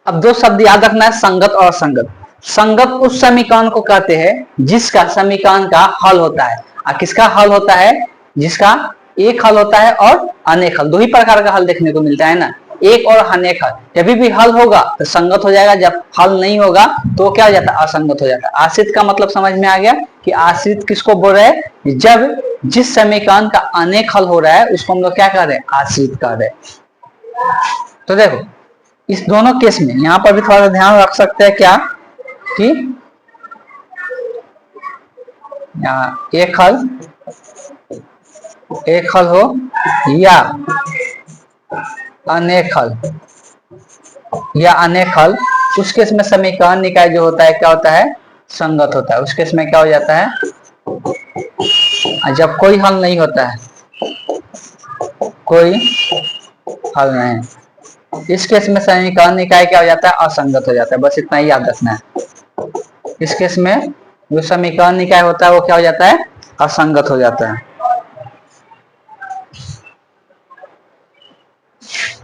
अब दो शब्द याद रखना है, संगत और असंगत। संगत उस समीकरण को कहते हैं जिसका समीकरण का हल होता है, और किसका हल होता है, जिसका एक हल होता है और अनेक हल, दो ही प्रकार का हल देखने को मिलता है ना, एक और अनेक हल। जब भी हल होगा तो संगत हो जाएगा, जब हल नहीं होगा तो क्या हो जाता है, असंगत हो जाता है। आश्रित का मतलब समझ में आ गया कि आश्रित किसको बोल रहे हैं, जब जिस समीकरण का अनेक हल हो रहा है उसको हम लोग क्या कर रहे हैं, आश्रित कर रहे हैं। तो देखो इस दोनों केस में यहां पर भी थोड़ा सा ध्यान रख सकते हैं क्या, कि एक हल हो या अनेक हल, या अनेक हल, उस केस में समीकरण निकाय जो होता है क्या होता है, संगत होता है। उस केस में क्या हो जाता है, जब कोई हल नहीं होता है, कोई हल नहीं, इस केस में समीकरण निकाय क्या हो जाता है, असंगत हो जाता है। बस इतना ही याद रखना है। इस केस में जो समीकरण निकाय होता है वो क्या हो जाता है, असंगत हो जाता है।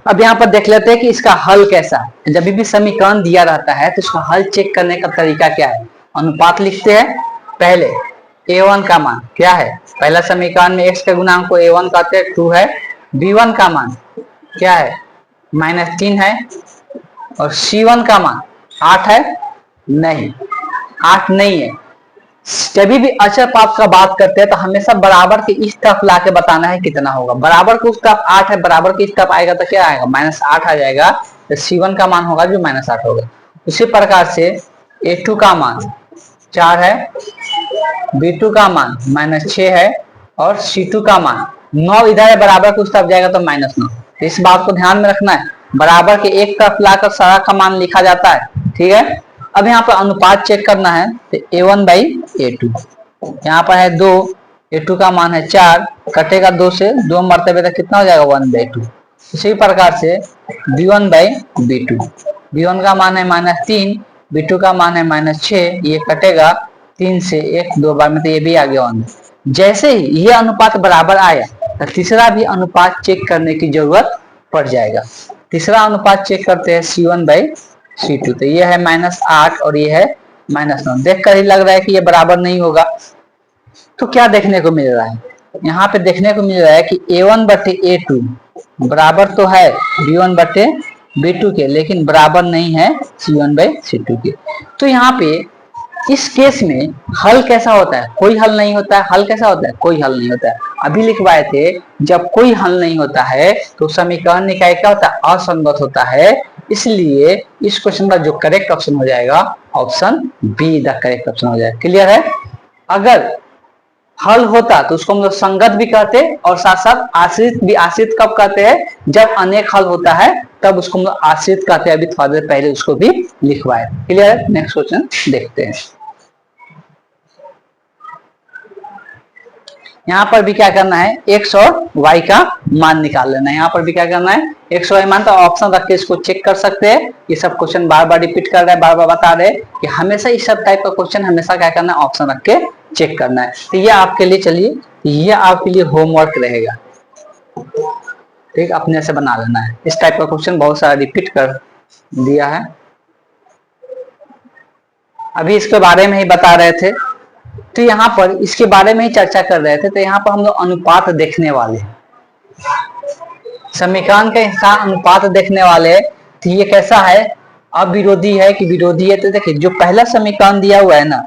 अब यहाँ पर देख लेते हैं कि इसका हल कैसा है। जब भी समीकरण दिया रहता है तो इसका हल चेक करने का तरीका क्या है, अनुपात लिखते हैं। पहले a1 का मान क्या है, पहला समीकरण में x के गुणांक को a1 कहते हैं, 2 है। b1 का मान क्या है, -3 है। और c1 का मान 8 है, नहीं 8 नहीं है। जब भी अचर पाप का बात करते हैं तो हमेशा बराबर के इस तरफ लाके बताना है कितना होगा। बराबर के उस तरफ 8 है, बराबर के इस तरफ आएगा तो क्या आएगा, -8 आ जाएगा। तो c1 का मान होगा जो -8 होगा। उसी प्रकार से a2 का मान 4 है, b2 का मान -6 है, और c2 का मान 9 इधर है, बराबर के उस तरफ जाएगा तो -9। तो इस बात को ध्यान में रखना है, बराबर के एक तरफ लाकर सारा का मान लिखा जाता है, ठीक है। अब यहाँ पर अनुपात चेक करना है, तो a1/a2, यहाँ पर है 2, a2 का मान है 4, कटेगा 2 से, 2 मरतबे तक कितना हो जाएगा, 1/2। इसी प्रकार से b1/b2, b1 का मान है -3, b2 का मान है -6, ये कटेगा 3 से, 1 2 बार में, तो ये भी आ गया 1। जैसे ही ये अनुपात बराबर आया तो तीसरा भी अनुपात चेक करने की जरूरत पड़ जाएगा। तीसरा अनुपात चेक करते हैं c1/c2, तो ये है -8 और ये है -9। देखकर ही लग रहा है कि ये बराबर नहीं होगा। तो क्या देखने को मिल रहा है, यहाँ पे देखने को मिल रहा है कि a1/a2 बराबर तो है b1/b2 के, लेकिन बराबर नहीं है c1/c2 के। तो यहाँ पे इस केस में हल कैसा होता है, कोई हल नहीं होता है। हल कैसा होता है, कोई हल नहीं होता है। अभी लिखवाए थे, जब कोई हल नहीं होता है तो समीकरण निकाय क्या होता है, असंगत होता है। इसलिए इस क्वेश्चन का जो करेक्ट ऑप्शन हो जाएगा, option be the correct option हो जाएगा। क्लियर है? अगर हल होता तो उसको हम लोग संगत भी कहते हैं, और साथ साथ आश्रित भी। आश्रित कब कहते हैं, जब अनेक हल होता है तब उसको हम लोग आश्रित कहते हैं। अभी थोड़ा देर पहले उसको भी लिखवाए। क्लियर है? नेक्स्ट क्वेश्चन देखते हैं। यहाँ पर भी क्या करना है, x और y का मान निकाल लेना है। यहाँ पर भी क्या करना है, x और y मान, तो ऑप्शन रख के इसको चेक कर सकते हैं। ये सब क्वेश्चन बार बार रिपीट कर रहे हैं, बार बार बता रहे हैं कि हमेशा इस सब टाइप का क्वेश्चन हमेशा क्या करना है, ऑप्शन रख के चेक करना है। तो ये आपके लिए, चलिए ये आपके लिए होमवर्क रहेगा, ठीक, अपने से बना लेना है। इस टाइप का क्वेश्चन बहुत सारा रिपीट कर दिया है। अभी इसके बारे में ही बता रहे थे, तो यहाँ पर इसके बारे में ही चर्चा कर रहे थे। तो यहाँ पर हम लोग अनुपात देखने वाले हैं, समीकरण का हिस्सा अनुपात देखने वाले। तो ये कैसा है, अविरोधी है कि विरोधी है। तो देखिए जो पहला समीकरण दिया हुआ है ना,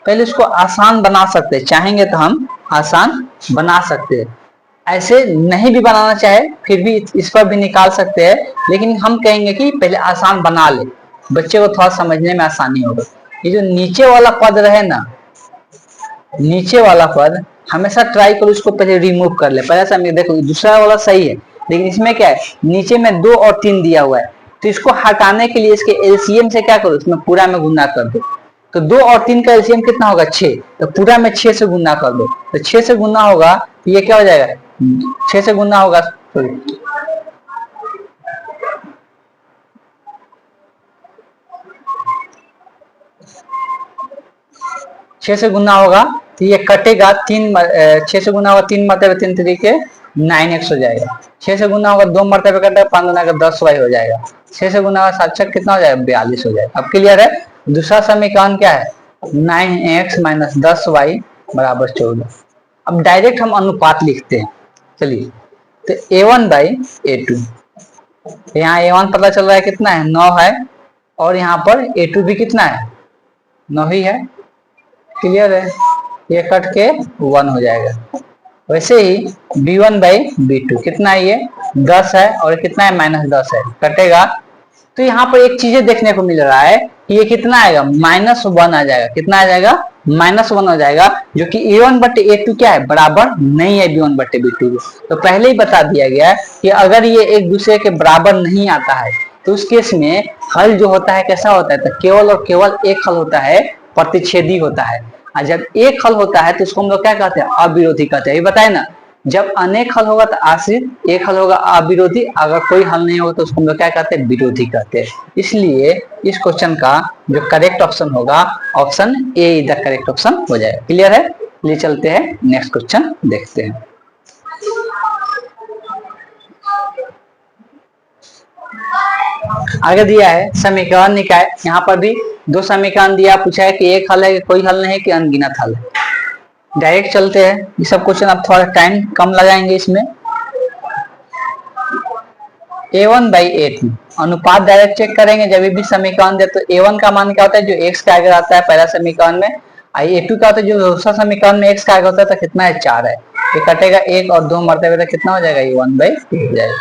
पहले उसको आसान बना सकते हैं, चाहेंगे तो हम आसान बना सकते हैं, ऐसे नहीं भी बनाना चाहे फिर भी इस पर भी निकाल सकते हैं। लेकिन हम कहेंगे कि पहले आसान बना ले, बच्चे को थोड़ा समझने में आसानी होगा। ये जो नीचे वाला पद रहे ना, नीचे वाला पद हमेशा ट्राई करो इसको पहले रिमूव कर ले। पहले से देखो दूसरा वाला सही है, लेकिन इसमें क्या है, नीचे में 2 और 3 दिया हुआ है। तो इसको हटाने के लिए इसके एलसीएम से क्या करो, इसमें पूरा में गुना कर दो। तो 2 और 3 का एलसीएम कितना होगा, 6। तो पूरा में 6 से गुना कर दो। तो 6 से गुना होगा तो ये क्या हो जाएगा, 6 से गुना होगा, 6 से गुना होगा तो ये कटेगा 3, 6 से गुना होगा 3 मरतबे 3 तरीके 9x हो जाएगा। 6 से गुना होगा 2 मरतबे कटेगा 5 गुना का 10y हो जाएगा। 6 से गुना होगा 7 कितना हो जाएगा, 42 हो जाएगा। अब क्लियर है। दूसरा समीकरण क्या है, 9x माइनस 10y बराबर 14। अब डायरेक्ट हम अनुपात लिखते हैं, चलिए। तो a1 बाई a2, यहाँ a1 पता चल रहा है कितना है, 9 है, और यहाँ पर a2 भी कितना है, 9 ही है। क्लियर है, ये कट के 1 हो जाएगा। वैसे ही b1 बाई b2 कितना है, ये 10 है, और कितना है, माइनस 10 है, कटेगा। तो यहाँ पर एक चीजें देखने को मिल रहा है कि ये कितना आएगा, -1 आ जाएगा। कितना आ जाएगा, -1 हो जाएगा, जो कि a1 बटे a2 क्या है, बराबर नहीं है b1 बटे b2। तो पहले ही बता दिया गया है कि अगर ये एक दूसरे के बराबर नहीं आता है तो उस केस में हल जो होता है कैसा होता है, तो केवल और केवल एक हल होता है, प्रतिच्छेदी होता है। और जब एक हल होता है तो उसको हम लोग क्या कहते हैं, अविरोधी कहते हैं। ये बताए ना, जब अनेक हल होगा तो आश्रित, एक हल होगा अविरोधी, अगर कोई हल नहीं होगा तो उसको हम लोग क्या कहते हैं, विरोधी कहते हैं। इसलिए इस क्वेश्चन का जो करेक्ट ऑप्शन होगा, option A is the correct option हो जाएगा। क्लियर है, ले चलते हैं नेक्स्ट क्वेश्चन देखते हैं। आगे दिया है समीकरण निकाय। यहाँ पर भी 2 समीकरण दिया, पूछा है कि एक हल है कि कोई हल नहीं है कि अनगिनत हल है। डायरेक्ट चलते हैं, ये सब क्वेश्चन अब थोड़ा टाइम कम लगाएंगे इसमें। a1 बाई a2 अनुपात डायरेक्ट चेक करेंगे। जब भी समीकरण दे तो a1 का मान क्या होता है, जो x के आगे आता है पहला समीकरण में, a2 का होता है जो दूसरा समीकरण में x के आगे होता है, तो कितना है, 4 है। ये कटेगा 1 और 2 मरतबे, तो कितना हो जाएगा, a1 बाई 2 हो जाएगा।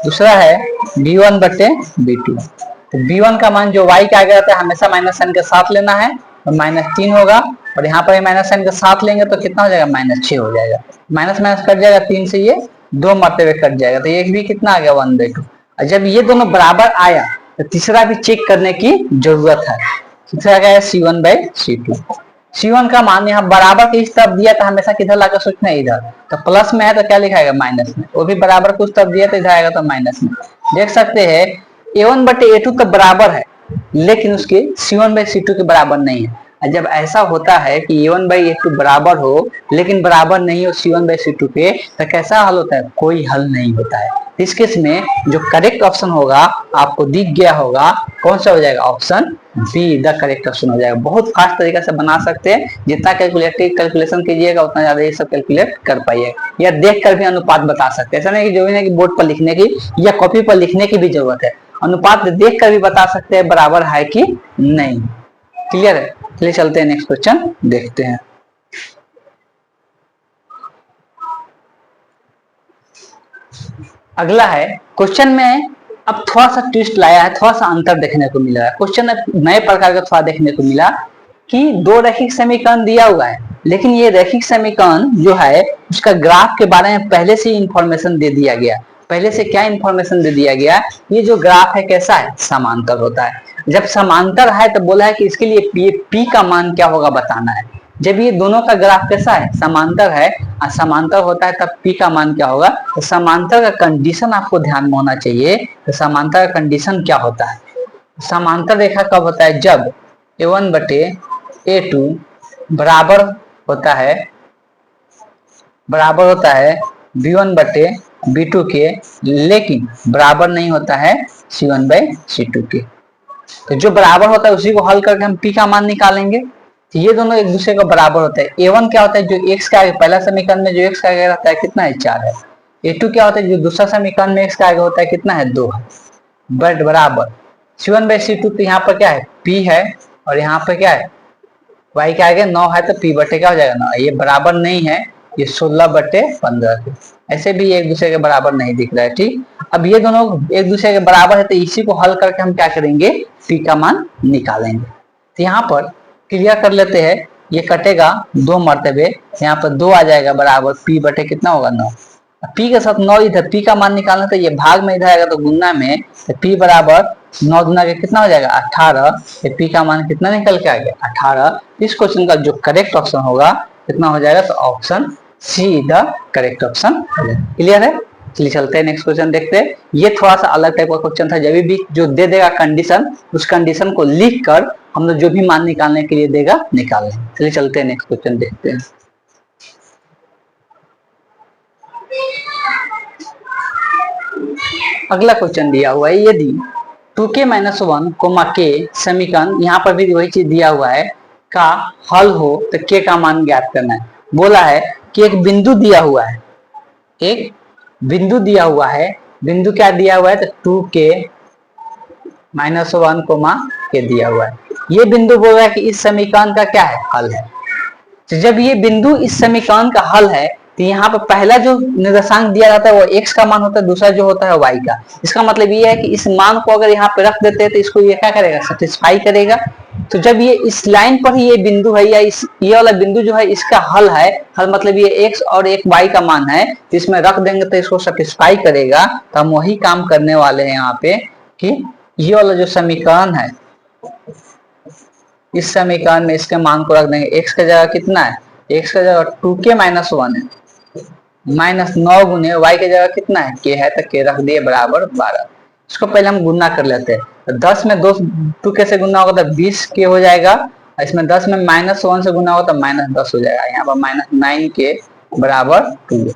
दूसरा है b1 बटे b2, तो b1 का मान जो y के आगे रहता है हमेशा माइनस साइन के साथ लेना है, तो -3 होगा, और यहाँ पर माइनस साइन के साथ लेंगे तो कितना हो जाएगा, -6 हो जाएगा। माइनस माइनस कट जाएगा, 3 से ये 2 मरतबे कट जाएगा, तो ये भी कितना आ गया, 1/2। और जब ये दोनों बराबर आया तो तीसरा भी चेक करने की जरूरत है। तीसरा क्या है, c1 बाई c2। c1 का मान यहाँ बराबर के इस तरफ दिया तो हमेशा किधर लाकर सोचना है, इधर। तो प्लस में है तो क्या लिखाएगा, माइनस में। वो भी बराबर को उस तरफ दिया तो इधर आएगा तो माइनस में। देख सकते हैं a1 बटे a2 तो बराबर है, लेकिन उसके c1 बाई c2 के बराबर नहीं है। जब ऐसा होता है कि a1 बाई a2 बराबर हो लेकिन बराबर नहीं हो c1 बाई c2 के, तो कैसा हल होता है, कोई हल नहीं होता है। इस केस में जो करेक्ट ऑप्शन होगा आपको दिख गया होगा, कौन सा हो जाएगा, option be the correct option हो जाएगा। बहुत फास्ट तरीके से बना सकते हैं, जितना कैलकुलेशन कीजिएगा उतना ज्यादा ये सब कैलकुलेट कर पाइएगा, या देख कर भी अनुपात बता सकते हैं। ऐसा नहीं कि जो है कि बोर्ड पर लिखने की या कॉपी पर लिखने की भी जरूरत है, अनुपात देख कर भी बता सकते हैं बराबर है कि नहीं। क्लियर है, चलिए चलते हैं नेक्स्ट क्वेश्चन देखते हैं। अगला है क्वेश्चन में अब थोड़ा सा ट्विस्ट लाया है, थोड़ा सा अंतर देखने को मिला है। क्वेश्चन नए प्रकार का थोड़ा देखने को मिला कि 2 रैखिक समीकरण दिया हुआ है, लेकिन ये रैखिक समीकरण जो है उसका ग्राफ के बारे में पहले से इंफॉर्मेशन दे दिया गया। पहले से क्या इंफॉर्मेशन दे दिया गया, ये जो ग्राफ है कैसा है, समांतर होता है। जब समांतर है तो बोला है कि इसके लिए P का मान क्या होगा बताना है। जब ये दोनों का ग्राफ कैसा है, समांतर है, और समांतर होता है तब P का मान क्या होगा। तो समांतर का कंडीशन आपको ध्यान में होना चाहिए। तो समांतर का कंडीशन क्या होता है, समांतर रेखा कब होता है, जब A1 बटे A2 बराबर होता है B1 बटे B2 के, लेकिन बराबर नहीं होता है C1 बाई C2 के। तो जो बराबर होता है उसी को हल करके हम P का मान निकालेंगे। तो ये दोनों एक दूसरे को बराबर होते हैं। A1 क्या होता है, जो x का आगे, पहला समीकरण में जो x का आगे रहता है कितना है, 4 है। A2 क्या होता है, जो दूसरा समीकरण में x का आगे होता है कितना है, 2 है। बट बराबर C1 बाई C2, तो यहाँ पर क्या है, P है, और यहाँ पर क्या है, y के आगे 9 है, तो P बटे क्या हो जाएगा, 9। ये बराबर नहीं है, ये 16 बटे 15 है। ऐसे भी एक दूसरे के बराबर नहीं दिख रहा है, ठीक। अब ये दोनों एक दूसरे के बराबर है, तो इसी को हल करके हम क्या करेंगे, P का मान निकालेंगे। तो यहाँ पर क्लियर कर लेते हैं, ये कटेगा 2 मरतबे, यहाँ पर 2 आ जाएगा बराबर P बटे कितना होगा, 9। P के साथ 9 इधर, P का मान निकालना, तो ये भाग में इधर आएगा तो गुना में, तो P बराबर 9 गुना के कितना हो जाएगा, 18। तो P का मान कितना निकल के आ गया, 18। इस क्वेश्चन का जो करेक्ट ऑप्शन होगा कितना हो जाएगा, तो option see the correct option हो जाएगा। क्लियर है। चलिए चलते हैं नेक्स्ट क्वेश्चन देखते हैं। ये थोड़ा सा अलग टाइप का क्वेश्चन था, जब भी जो दे देगा कंडीशन, उस कंडीशन को लिख कर हम लोग जो भी मान निकालने के लिए देगा निकाल लें। चलिए चलते हैं नेक्स्ट क्वेश्चन देखते हैं। अगला क्वेश्चन दिया हुआ है, यदि 2k - 1 कोमा k समीकरण, यहाँ पर भी वही चीज दिया हुआ है, का हल हो तो k का मान ज्ञात करना है। बोला है कि एक बिंदु दिया हुआ है, एक बिंदु दिया हुआ है, बिंदु क्या दिया हुआ है, तो 2k - 1 कोमा k दिया हुआ है। ये बिंदु बोल रहा है कि इस समीकरण का क्या है, हल है। तो जब ये बिंदु इस समीकरण का हल है, तो यहाँ पर पहला जो निर्देशांक दिया जाता है वो x का मान होता है, दूसरा जो होता है y का। इसका मतलब ये है कि इस मान को अगर यहाँ पे रख देते हैं तो इसको ये क्या करेगा, सेटिस्फाई करेगा। तो जब ये इस लाइन पर ही ये बिंदु है, या इस ये वाला बिंदु जो है इसका हल है, हल मतलब ये x और एक y का मान है, तो इसमें रख देंगे तो इसको सेटिस्फाई करेगा। तो हम वही काम करने वाले हैं यहाँ पे, कि ये वाला जो समीकरण है, इस समीकरण में इसके मान को रख देंगे। x का जगह कितना है, x का जगह 2k - 1 है, -9 गुने y के जगह कितना है, k है, तो k रख दिए बराबर 12। इसको पहले हम गुना कर लेते हैं। तो 10 में 2 कैसे गुना होगा, तो 20k हो जाएगा। इसमें 10 में -1 से गुना होगा तो -10 हो जाएगा। यहाँ पर -9k बराबर 2।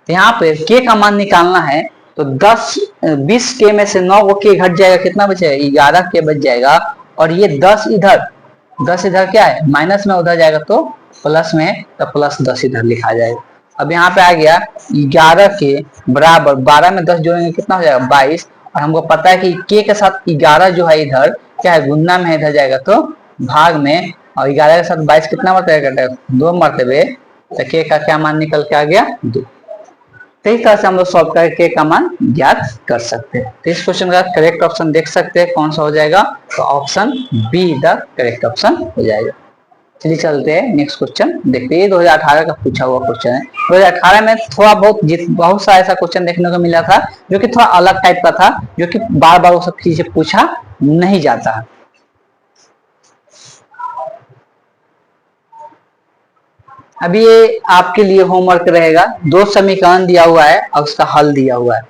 यहाँ पे k का मान निकालना है, तो 20k में से 9 को k घट जाएगा, कितना बचेगा, 11k बच जाएगा। और ये 10 इधर क्या है, माइनस में उधर जाएगा तो प्लस में, तो +10 इधर लिखा जाएगा। अब यहाँ पे आ गया 11 के बराबर 12 में 10 जोड़ेंगे कितना हो जाएगा, 22। और हमको पता है कि k के साथ 11 जो है इधर क्या है, गुना में इधर जाएगा तो भाग में, और 11 के साथ 22 कितना मरतबे, 2 मरतबे। तो k का क्या मान निकल के आ गया, 2। तो इस तरह से हम लोग सॉल्व करके k का मान ज्ञात कर सकते हैं। तो इस क्वेश्चन का करेक्ट ऑप्शन देख सकते हैं कौन सा हो जाएगा, तो option be the correct option हो जाएगा। चलिए चलते हैं नेक्स्ट क्वेश्चन देखते हैं। 2018 का पूछा हुआ क्वेश्चन है। 2018 में थोड़ा बहुत सा ऐसा क्वेश्चन देखने को मिला था जो कि थोड़ा अलग टाइप का था, जो कि बार बार वो सब चीजें पूछा नहीं जाता है। अभी ये आपके लिए होमवर्क रहेगा। 2 समीकरण दिया हुआ है और उसका हल दिया हुआ है।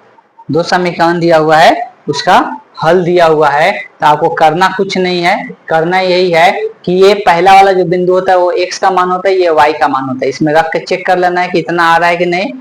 2 समीकरण दिया हुआ है, उसका हल दिया हुआ है। तो आपको करना कुछ नहीं है, करना यही है कि ये पहला वाला जो बिंदु होता है वो x का मान होता है, ये y का मान होता है। इसमें रख के चेक कर लेना है कि इतना आ रहा है कि नहीं,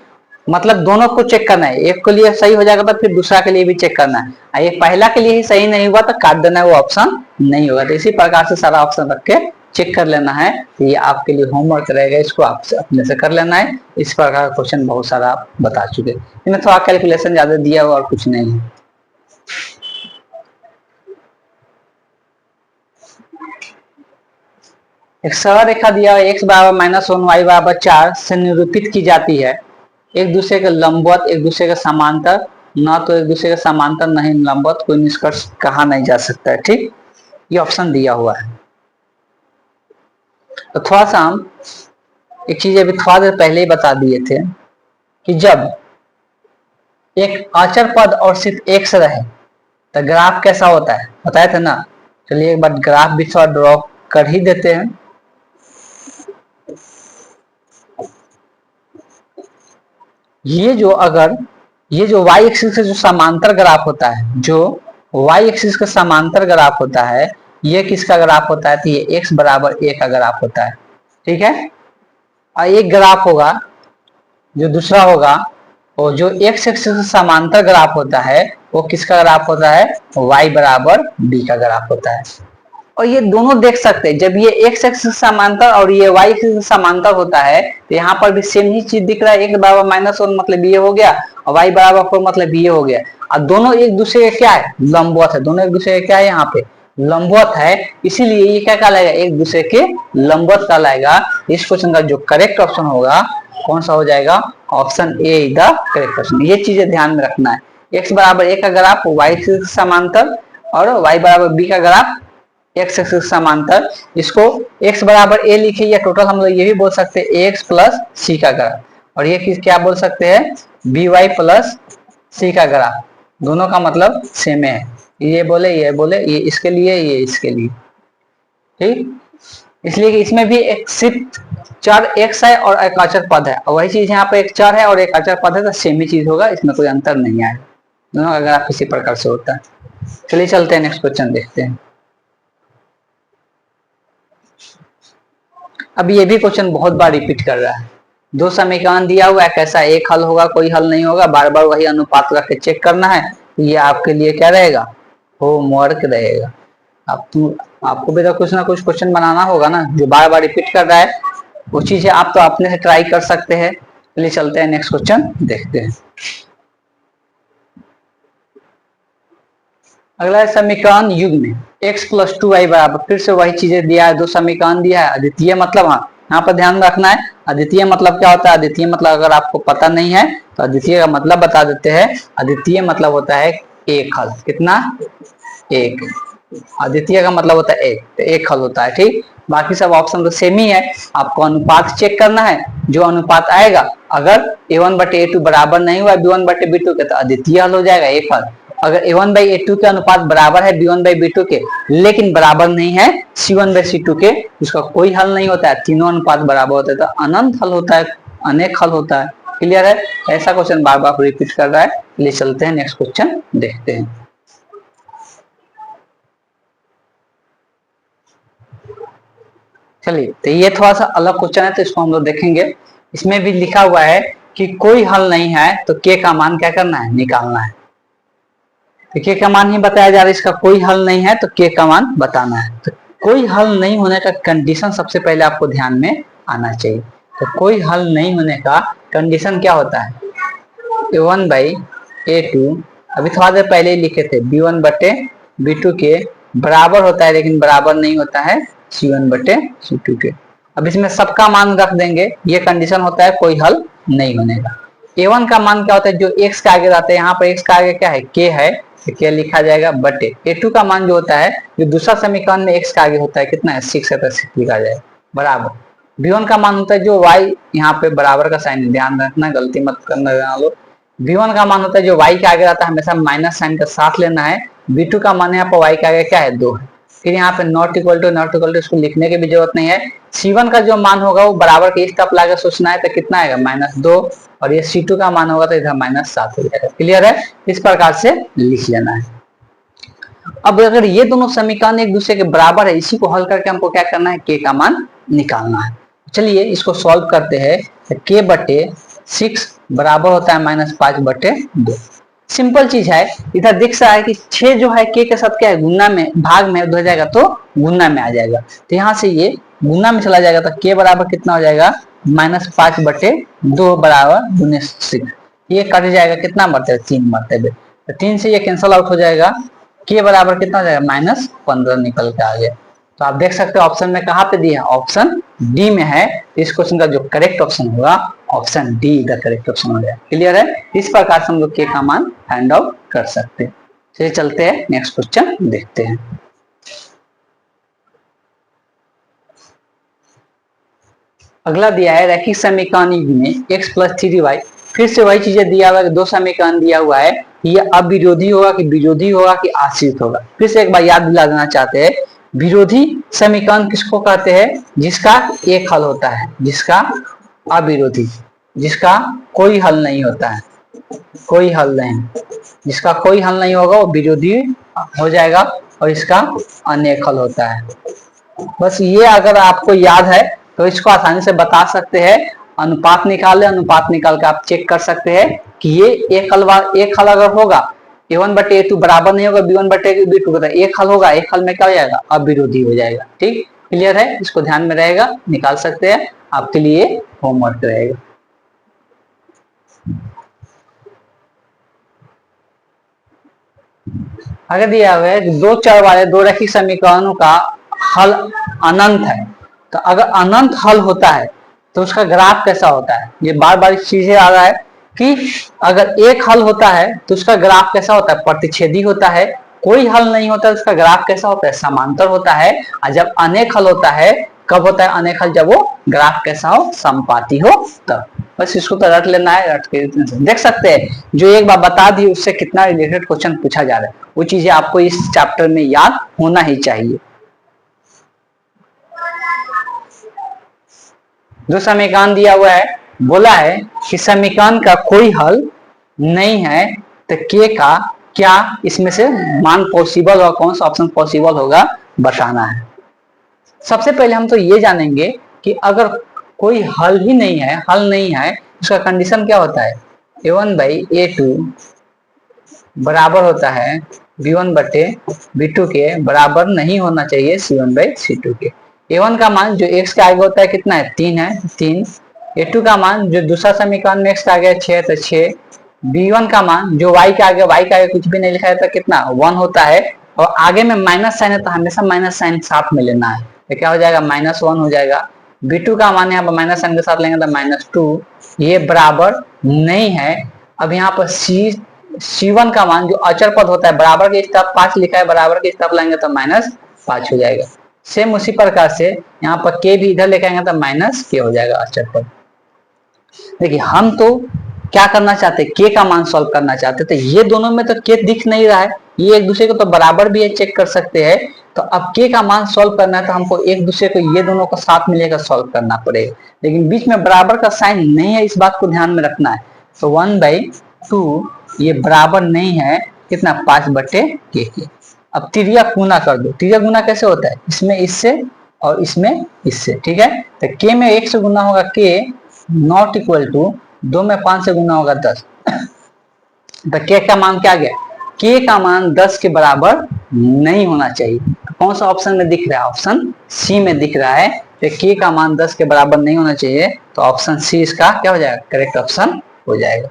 मतलब दोनों को चेक करना है। एक के लिए सही हो जाएगा तो फिर दूसरा के लिए भी चेक करना है। ये पहला के लिए ही सही नहीं हुआ तो काट देना है, वो ऑप्शन नहीं होगा। तो इसी प्रकार से सारा ऑप्शन रख के चेक कर लेना है। तो ये आपके लिए होमवर्क रहेगा, इसको आप अपने से कर लेना है। इस प्रकार का क्वेश्चन बहुत सारा आप बता चुके, इनमें थोड़ा कैलकुलेशन ज्यादा दिया हुआ और कुछ नहीं है। एक सरल रेखा दिया हुआ x बराबर -1 y बराबर 4 से निरूपित की जाती है। एक दूसरे के लंबवत, एक दूसरे के समांतर, ना तो एक दूसरे के समांतर नहीं लंबवत, कोई निष्कर्ष कहा नहीं जा सकता है। ठीक, ये ऑप्शन दिया हुआ है। तो थोड़ा सा हम एक चीज अभी थोड़ा देर पहले ही बता दिए थे कि जब एक अचर पद और सिर्फ x रहे तो ग्राफ कैसा होता है, बताए थे ना। चलिए एक बार ग्राफ भी थोड़ा ड्रॉ कर ही देते हैं। ये जो y एक्सिस का जो समांतर ग्राफ होता है, जो y एक्सिस का समांतर ग्राफ होता है, ये किसका ग्राफ होता है? तो ये x बराबर a का ग्राफ होता है, ठीक है। और एक ग्राफ होगा जो दूसरा होगा, और जो x एक्सिस का समांतर ग्राफ होता है वो किसका ग्राफ होता है? y बराबर b का ग्राफ होता है। और ये दोनों देख सकते हैं, जब ये x एक्सिस समांतर और ये y एक्सिस समांतर होता है तो यहाँ पर भी सेम ही चीज दिख रहा है, x बराबर -1 मतलब ये हो गया, और y बराबर 4 मतलब ये हो गया। और दोनों एक दूसरे के क्या है? लंबवत है। दोनों एक दूसरे के क्या है? यहाँ पे लंबवत है, इसीलिए ये क्या कहलाएगा? एक दूसरे के लंबवत कहलाएगा। इस क्वेश्चन का जो करेक्ट ऑप्शन होगा कौन सा हो जाएगा? Option A is the correct option. ये चीजें ध्यान में रखना है, x बराबर a का ग्राफ y एक्सिस समांतर और y बराबर b का ग्राफ x एक्सिस समांतर। इसको x बराबर a लिखे, या टोटल हम लोग ये भी बोल सकते हैं ax प्लस c का ग्राफ, और ये क्या बोल सकते हैं? by प्लस c का ग्राफ। दोनों का मतलब सेम है, ये बोले ये इसके लिए, ये इसके लिए, ठीक। इसलिए कि इसमें भी एक सिर्फ चर x है और एक अचर पद है, और वही चीज यहाँ पे एक चर है और एक अचर पद है, तो सेम ही चीज होगा, इसमें कोई अंतर नहीं आएगा। दोनों का ग्राफ इसी प्रकार से होता है। चलिए चलते हैं नेक्स्ट क्वेश्चन देखते हैं। अब ये भी क्वेश्चन बहुत बार रिपीट कर रहा है। दो समीकरण दिया हुआ है, कैसा एक हल होगा, कोई हल नहीं होगा, बार बार वही अनुपात रख के चेक करना है। ये आपके लिए क्या रहेगा? होमवर्क रहेगा। आपको भी तो कुछ ना कुछ क्वेश्चन बनाना होगा ना, जो बार बार रिपीट कर रहा है वो चीजें आप तो अपने से ट्राई कर सकते हैं। चलिए चलते हैं नेक्स्ट क्वेश्चन देखते हैं। अगला है समीकरण युग्म x प्लस 2y बराबर, फिर से वही चीजें दिया है, दो समीकरण दिया है। अद्वितीय मतलब, हाँ यहाँ पर ध्यान रखना है, अद्वितीय मतलब क्या होता है? अद्वितीय मतलब अगर आपको पता नहीं है तो अद्वितीय का मतलब बता देते हैं। अद्वितीय मतलब होता है एक हल। कितना? एक। अद्वितीय का मतलब होता है एक, तो एक हल होता है, ठीक। बाकी सब ऑप्शन तो सेम ही है। आपको अनुपात चेक करना है, जो अनुपात आएगा, अगर a1/a2 बराबर नहीं हुआ b1/b2 के, तो अद्वितीय हल हो जाएगा, एक हल। अगर a1/a2 के अनुपात बराबर है b1/b2 के, लेकिन बराबर नहीं है c1/c2 के, उसका कोई हल नहीं होता है। तीनों अनुपात बराबर होते हैं तो अनंत हल होता है, अनेक हल होता है। क्लियर है? ऐसा क्वेश्चन बार बार रिपीट कर रहा है। चलिए चलते हैं नेक्स्ट क्वेश्चन देखते हैं। चलिए, तो ये थोड़ा सा अलग क्वेश्चन है, तो इसको हम लोग देखेंगे। इसमें भी लिखा हुआ है कि कोई हल नहीं है तो के का मान क्या करना है? निकालना है। तो के का मान ही बताया जा रहा है, इसका कोई हल नहीं है तो के का मान बताना है। तो कोई हल नहीं होने का कंडीशन सबसे पहले आपको ध्यान में आना चाहिए। तो कोई हल नहीं होने का कंडीशन क्या होता है? a1/a2, अभी थोड़ा देर पहले ही लिखे थे, b1/b2 के बराबर होता है, लेकिन बराबर नहीं होता है c1/c2 के। अब इसमें सबका मान रख देंगे, ये कंडीशन होता है कोई हल नहीं होने का। a1 का मान क्या होता है? जो x का आगे रहता है, यहाँ पर x का आगे क्या है? k है, क्या लिखा जाएगा? बटे। a2 का मान जो होता है, जो दूसरा समीकरण में x का आगे होता है, कितना है? 6 है, तो 6 लिखा जाएगा, बराबर। b1 का मान होता है जो y, यहाँ पे बराबर का साइन ध्यान रखना, गलती मत करना लोग। b1 का मान होता है जो y के आगे रहता है, हमेशा माइनस साइन का साथ लेना है। b2 का मान यहाँ पर y के आगे क्या है? 2 है। फिर यहाँ पे नॉट इक्वल टू इसको लिखने की भी जरूरत नहीं है। c1 का जो मान होगा वो बराबर के इस तरफ लाकर सोचना है, तो कितना आएगा? -2, और ये c2 का मान होगा तो इधर -7 हो जाएगा। क्लियर है? इस प्रकार से लिख लेना है। अब अगर ये दोनों समीकरण एक दूसरे के बराबर है, इसी को हल करके हमको क्या करना है? के का मान निकालना है। चलिए इसको सॉल्व करते हैं। k/6 बराबर होता है -5/2। सिंपल चीज है, इधर दिख रहा है कि 6 जो है k के साथ क्या है? गुना में, भाग में हो जाएगा तो गुना में आ जाएगा, तो यहाँ से ये गुना में चला जाएगा, तो k बराबर कितना हो जाएगा? -5/2 बराबर गुने 6। ये कट जाएगा, कितना मरतबे? 3 मरतबे, तो 3 से ये कैंसल आउट हो जाएगा। k बराबर कितना हो जाएगा? -15 निकल के आ गया। तो आप देख सकते हो ऑप्शन में कहाँ पे दिया है? ऑप्शन डी में है। इस क्वेश्चन का जो करेक्ट ऑप्शन होगा option D the correct option हो जाएगा। क्लियर है? इस प्रकार से हम लोग के का मान फाइंड आउट कर सकते हैं। चलिए चलते हैं नेक्स्ट क्वेश्चन देखते हैं। अगला दिया है रैखिक समीकरण में x + 3y, फिर से वही चीजें दिया हुआ है, दो समीकरण दिया हुआ है, ये अविरोधी होगा कि विरोधी होगा कि आश्रित होगा। फिर से एक बार याद दिला देना चाहते हैं, विरोधी समीकरण किसको कहते हैं? जिसका एक हल होता है, जिसका अविरोधी, जिसका कोई हल नहीं होता है, कोई हल नहीं, जिसका कोई हल नहीं होगा वो विरोधी हो जाएगा और इसका अनेक हल होता है। बस ये अगर आपको याद है तो इसको आसानी से बता सकते हैं। अनुपात निकाले, अनुपात निकाल के आप चेक कर सकते हैं कि ये एक हल अगर होगा a1/a2 बराबर नहीं होगा b1/b2 का, एक हल होगा, एक हल में क्या हो जाएगा, अविरोधी हो जाएगा। ठीक, क्लियर है, इसको ध्यान में रहेगा, निकाल सकते हैं, आपके लिए होमवर्क रहेगा। आगे दिया हुआ है दो चर वाले दो रैखिक समीकरणों का हल अनंत है। तो अगर अनंत हल होता है तो उसका ग्राफ कैसा होता है, ये बार बार चीजें आ रहा है कि अगर एक हल होता है तो उसका ग्राफ कैसा होता है, प्रतिच्छेदी होता है। कोई हल नहीं होता तो उसका ग्राफ कैसा होता है, समांतर होता है। और जब अनेक हल होता है, कब होता है अनेक हल, जब वो ग्राफ कैसा हो, समपाती हो तब। बस इसको तो रट लेना है, रट के देख सकते हैं जो एक बार बता दी उससे कितना रिलेटेड क्वेश्चन पूछा जा रहा है, वो चीजें आपको इस चैप्टर में याद होना ही चाहिए। जो समीकरण दिया हुआ है, बोला है कि समीकरण का कोई हल नहीं है तो के का क्या इसमें से मान पॉसिबल होगा, कौन सा ऑप्शन पॉसिबल होगा बताना है। सबसे पहले हम तो ये जानेंगे कि अगर कोई हल ही नहीं है, हल नहीं है, उसका कंडीशन क्या होता है, a1/a2 बराबर होता है b1/b2 के बराबर नहीं होना चाहिए c1/c2 के। a1 का मान जो x के आगे होता है कितना है, 3 है, 3। a2 का मान जो दूसरा समीकरण में x के आगे 6 तो 6। b1 का मान जो y के आगे कुछ भी नहीं लिखा है तो कितना 1 होता है, और आगे में माइनस साइन है तो हमेशा माइनस साइन साथ में लेना है, तो क्या हो जाएगा -1 हो जाएगा। b2 का मान यहाँ पर माइनस साइन के साथ लेंगे तो -2, ये बराबर नहीं है। अब यहाँ पर C1 का मान जो अचर पद होता है, बराबर के तरफ 5 लिखा है, बराबर के तरफ लाएंगे तो -5 हो जाएगा। सेम उसी प्रकार से यहाँ पर के भी इधर लेके आएंगे तो -k हो जाएगा अचर पद। देखिए हम तो क्या करना चाहते हैं, के का मान सॉल्व करना चाहते हैं, तो ये दोनों में तो के दिख नहीं रहा है, ये एक दूसरे को तो बराबर भी है, चेक कर सकते हैं। तो अब के का मान सॉल्व करना है तो हमको एक दूसरे को ये दोनों को साथ मिलेकर सॉल्व करना पड़ेगा, लेकिन बीच में बराबर का साइन नहीं है, इस बात को ध्यान में रखना है। तो 1/2 ये बराबर नहीं है कितना, 5/k के। अब तिर्या गुना कर दो, तिर्या गुना कैसे होता है, इसमें इससे और इसमें इससे, ठीक है। तो के में 1 से गुना होगा के, नॉट इक्वल टू 2 में 5 से गुना होगा 10। तो के का मान क्या गया, के का मान 10 के बराबर नहीं होना चाहिए। तो कौन सा ऑप्शन में दिख रहा है, ऑप्शन सी में दिख रहा है। तो के का मान 10 के बराबर नहीं होना चाहिए, तो ऑप्शन सी इसका क्या हो जाएगा, करेक्ट ऑप्शन हो जाएगा।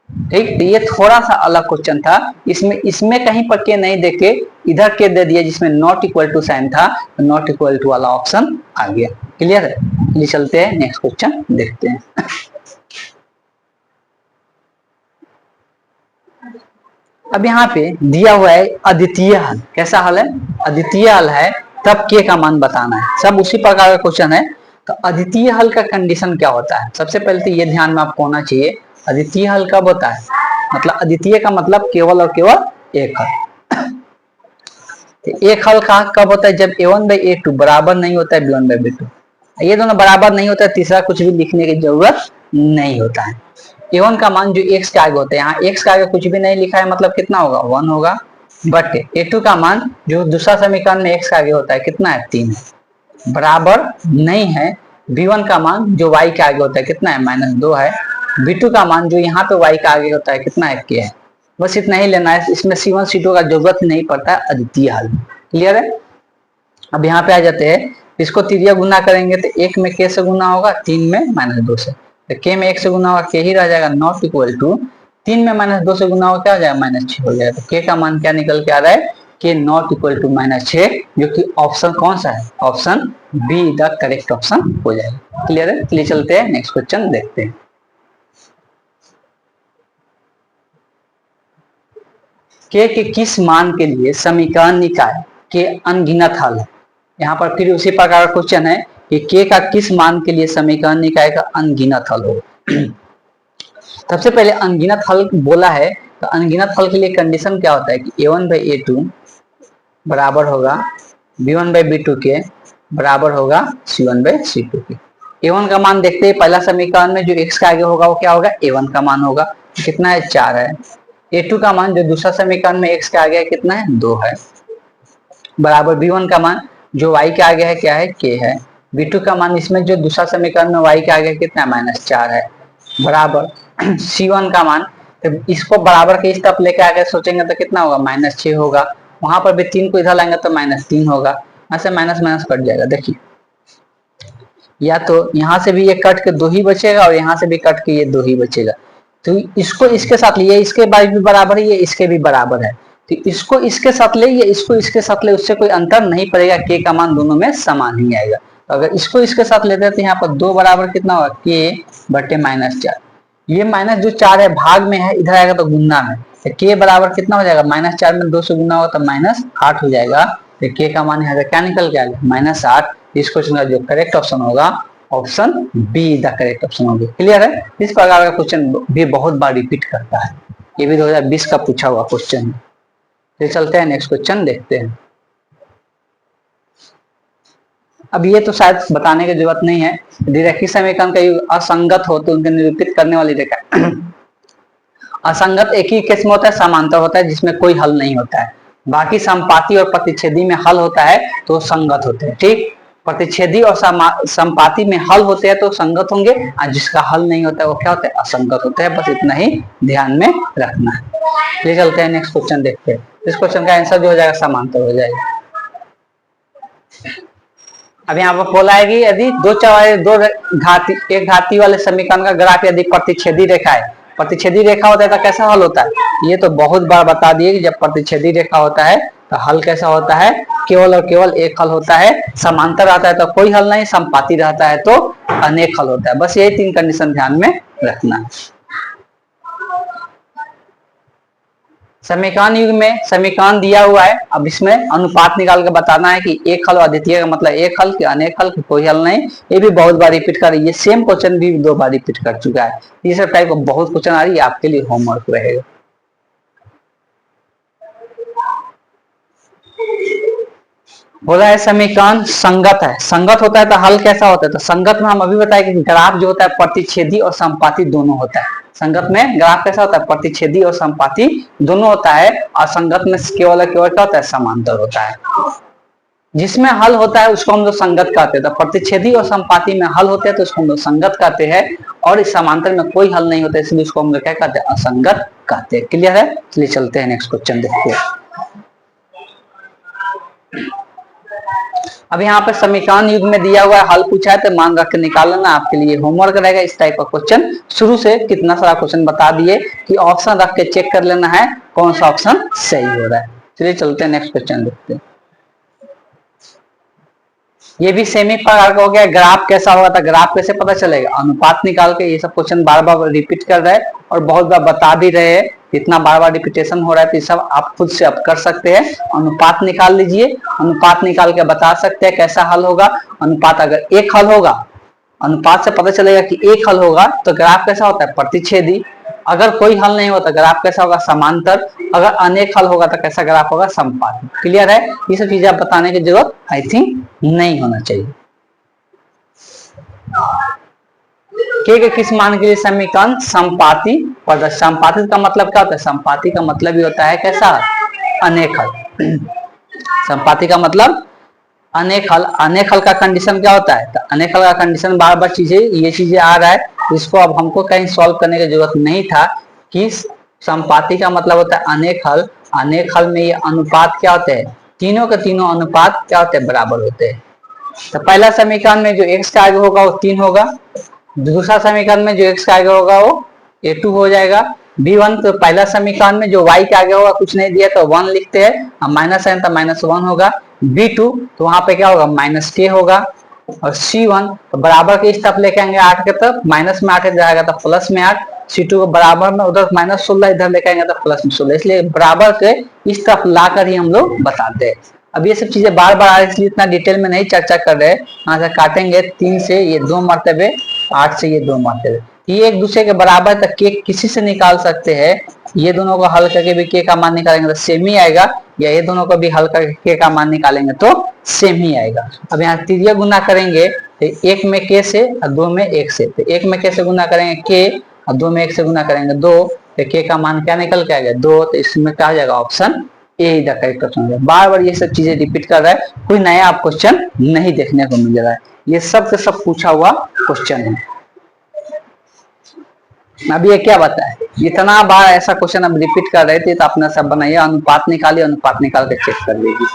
ठीक, तो ये थोड़ा सा अलग क्वेश्चन था, इसमें कहीं पर के नहीं देके इधर के दे दिया जिसमें नॉट इक्वल टू साइन था, तो नॉट इक्वल टू वाला ऑप्शन आ गया। क्लियर है, चलिए चलते हैं नेक्स्ट क्वेश्चन देखते हैं। अब यहाँ पे दिया हुआ है अद्वितीय हल, कैसा हल है, अद्वितीय हल है, तब के का मान बताना है, सब उसी प्रकार का क्वेश्चन है। तो अद्वितीय हल का कंडीशन क्या होता है, सबसे पहले तो ये ध्यान में आपको होना चाहिए, अद्वितीय हल कब होता है, मतलब अद्वितीय का मतलब केवल और केवल एक हल। एक हल का कब होता है, जब a1/a2 बराबर नहीं होता है b1/b2, ये दोनों बराबर नहीं होता है, तीसरा कुछ भी लिखने की जरूरत नहीं होता है। a1 का मान जो x के आगे होता है, यहाँ x के आगे कुछ भी नहीं लिखा है, मतलब कितना होगा 1 होगा, बट a2 का मान जो दूसरा समीकरण में x के आगे होता है कितना है 3 है, बराबर नहीं है b1 का मान जो y के आगे होता है कितना है -2 है, b2 का मान जो यहाँ पे y के आगे होता है कितना है k है। बस इतना ही लेना है, इसमें C1 C2 का जरूरत नहीं पड़ता है अद्वितीय हल। क्लियर है, अब यहाँ पे आ जाते हैं, इसको तिर्या गुना करेंगे तो 1 में k से गुना होगा, 3 में -2 से, तो k में 1 से गुना होगा k ही रह जाएगा, नॉट इक्वल टू 3 में -2 से गुना होगा क्या हो जाएगा, -6 हो जाएगा। तो k का मान क्या निकल के आ रहा है, k नॉट इक्वल टू -6, जो कि ऑप्शन कौन सा है, option be the correct option हो जाएगा। क्लियर है, चलिए चलते हैं नेक्स्ट क्वेश्चन देखते हैं। k के किस मान के लिए समीकरण निकाय के अनगिनत हल है। यहाँ पर फिर उसी प्रकार का क्वेश्चन है कि k का किस मान के लिए समीकरण निकाय का अनगिनत हल हो। सबसे पहले अनगिनत हल बोला है, तो अनगिनत हल के लिए कंडीशन क्या होता है कि a1/a2 बराबर होगा b1/b2 के बराबर होगा c1/c2 के। a1 का मान देखते हैं, पहला समीकरण में जो x का आगे होगा वो क्या होगा, a1 का मान होगा, कितना है 4 है। a2 का मान जो दूसरा समीकरण में x का आगे है कितना है 2 है, बराबर b1 का मान जो y के आगे है क्या है k है, b2 का मान इसमें जो दूसरा समीकरण में y के आगे कितना है -4 है, बराबर c1 का मान, तो इसको बराबर के इस तरफ लेके आगे सोचेंगे तो कितना होगा -6 होगा, वहां पर भी 3 को इधर लाएंगे तो -3 होगा, ऐसे माइनस माइनस कट जाएगा। देखिए या तो यहाँ से भी ये कट के 2 ही बचेगा और यहाँ से भी कट के ये 2 ही बचेगा, तो इसको इसके साथ लिए, इसके भी बराबर है, ये इसके भी बराबर है, तो इसको इसके साथ ले, ये इसको इसके साथ ले, उससे कोई अंतर नहीं पड़ेगा, के का मान दोनों में समान ही आएगा। तो अगर इसको इसके साथ लेते हैं तो यहाँ पर 2 बराबर कितना होगा के बटे -4, ये माइनस जो 4 है भाग में है, इधर आएगा तो गुना में, तो के बराबर कितना हो जाएगा -4 में 2 से गुना होगा तो -8 हो जाएगा, तो के का मान यहाँ क्या निकल के आएगा -8। इस क्वेश्चन का जो करेक्ट ऑप्शन होगा option be the correct option होगा। क्लियर है? इस प्रकार का क्वेश्चन भी बहुत बार रिपीट करता है, ये भी 2020 का पूछा हुआ क्वेश्चन है। तो चलते हैं नेक्स्ट क्वेश्चन देखते हैं। अब ये तो शायद बताने की जरूरत नहीं है, द्विरेखीय समीकरण का युग असंगत हो तो उनके निरूपित करने वाली रेखा असंगत एक ही केस में होता है, समांतर होता है जिसमें कोई हल नहीं होता है, बाकी संपाती और प्रतिच्छेदी में हल होता है तो संगत होते हैं। ठीक, प्रतिच्छेदी और संपाती में हल होते हैं तो संगत होंगे, और जिसका हल नहीं होता है वो क्या होता है, असंगत होते हैं। बस इतना ही ध्यान में रखना है। ले चलते हैं नेक्स्ट क्वेश्चन देखते हैं। इस क्वेश्चन का आंसर जो हो जाएगा समांतर हो जाएगा। अब यहाँ पर बोला है कि यदि एक घाती वाले समीकरण का ग्राफ यदि प्रतिच्छेदी रेखा है, प्रतिच्छेदी रेखा होता है तो कैसा हल होता है, ये तो बहुत बार बता दिए कि जब प्रतिच्छेदी रेखा होता है तो हल कैसा होता है, केवल और केवल एक हल होता है। समांतर रहता है तो कोई हल नहीं, संपाती रहता है तो अनेक हल होता है। बस यही 3 कंडीशन ध्यान में रखना। समीकरण युग में समीकरण दिया हुआ है, अब इसमें अनुपात निकाल के बताना है कि एक हल अद्वितीय का मतलब एक हल कि अनेक हल कि कोई हल नहीं। ये भी बहुत बार रिपीट कर, ये सेम क्वेश्चन भी 2 बार रिपीट कर चुका है। तीसरे टाइप का बहुत क्वेश्चन आ रही है, आपके लिए होमवर्क रहेगा। बोला है समीकरण संगत है, संगत होता है तो हल कैसा होता है, तो संगत में हम अभी बताए कि ग्राफ जो होता है प्रतिच्छेदी और संपाती दोनों होता है। संगत में ग्राफ कैसा होता है, प्रतिच्छेदी और संपाती दोनों होता है, और संगत में केवल केवल क्या होता है, समांतर होता है। जिसमें हल होता है उसको हम लोग संगत कहते हैं, तो प्रतिच्छेदी और संपाती में हल होते हैं तो उसको हम लोग संगत कहते हैं, और इस समांतर में कोई हल नहीं होता इसलिए उसको हम लोग क्या कहते हैं, असंगत कहते हैं। क्लियर है? चलिए चलते हैं नेक्स्ट क्वेश्चन देखते हैं। अब यहाँ पर समीकरण युग में दिया हुआ है, हल पूछा है तो मान रख के निकाल लेना, आपके लिए होमवर्क रहेगा। इस टाइप का क्वेश्चन शुरू से कितना सारा क्वेश्चन बता दिए कि ऑप्शन रख के चेक कर लेना है कौन सा ऑप्शन सही हो रहा है। चलिए चलते हैं नेक्स्ट क्वेश्चन देखते हैं। ये भी सेमी प्रकार का हो गया। ग्राफ कैसा होगा था, ग्राफ कैसे पता चलेगा, अनुपात निकाल के। ये सब क्वेश्चन बार बार रिपीट कर रहे हैं और बहुत बार बता भी रहे हैं, इतना बार बार रिपीटेशन हो रहा है तो ये सब आप खुद से अब कर सकते हैं। अनुपात निकाल लीजिए, अनुपात निकाल के बता सकते हैं कैसा हल होगा। अनुपात अगर एक हल होगा, अनुपात से पता चलेगा कि एक हल होगा तो ग्राफ कैसा होता है, प्रतिच्छेदी। अगर कोई हल नहीं होता ग्राफ कैसा होगा, समांतर। अगर अनेक हल होगा तो कैसा ग्राफ होगा, संपाती। क्लियर है? ये सब चीजें आप बताने की जरूरत आई थिंक नहीं होना चाहिए। के किस मान के लिए समीकरण संपाती प्रदर्शित। संपाती का मतलब क्या होता है, संपाती का मतलब ही होता है कैसा, अनेक हल। संपाती का मतलब अनेक हल। अनेक हल का कंडीशन क्या होता है, तो अनेक हल का कंडीशन बार बार चीजें ये चीजें आ रहा है, इसको अब हमको कहीं सॉल्व करने की जरूरत नहीं था कि संपाती का मतलब होता है अनेक हल। अनेक हल में ये अनुपात क्या होते हैं, तीनों के तीनों अनुपात क्या होते हैं, बराबर होते हैं। तो पहला समीकरण में जो x का आगे होगा वो 3 होगा, दूसरा समीकरण में जो x का आगे होगा वो a2 हो जाएगा। b1 तो पहला समीकरण में जो y के आगे होगा कुछ नहीं दिया तो 1 लिखते हैं, माइनस है तो -1 होगा। b2 तो वहां पे क्या होगा, -k होगा। और c1 तो बराबर के इस तरफ लेके आएंगे 8 के तरफ, माइनस में 8 जाएगा तो प्लस में 8। c2 को बराबर में उधर -16 इधर लेके आएंगे तो प्लस में 16, इसलिए बराबर के इस तरफ ला कर ही हम लोग बताते हैं। अब ये सब चीजें बार बार आ रही इसलिए इतना डिटेल में नहीं चर्चा कर रहे हैं। यहाँ से काटेंगे 3 से ये 2 मरतबे, 8 से ये 2 मरतबे, ये एक दूसरे के बराबर है तो के किसी से निकाल सकते हैं। ये दोनों को हल करके भी के का मान निकालेंगे तो सेम ही आएगा, या ये दोनों को भी हल करके के का मान निकालेंगे तो सेम ही आएगा। अब यहाँ तृतीय गुना करेंगे तो एक में के से और दो में एक से, तो एक में के से गुना करेंगे के और दो में एक से गुना करेंगे दो, तो के का मान क्या निकल के आएगा 2, तो इसमें क्या हो जाएगा option A the correct option हो जाएगा। बार बार ये सब चीजें रिपीट कर रहा है, कोई नया आप क्वेश्चन नहीं देखने को मिल रहा है, ये सब से सब पूछा हुआ क्वेश्चन है। अब ये क्या बताए, इतना बार ऐसा क्वेश्चन अब रिपीट कर रहे थे तो अपना सब बनाइए, अनुपात निकालिए, अनुपात निकाल के चेक कर लीजिए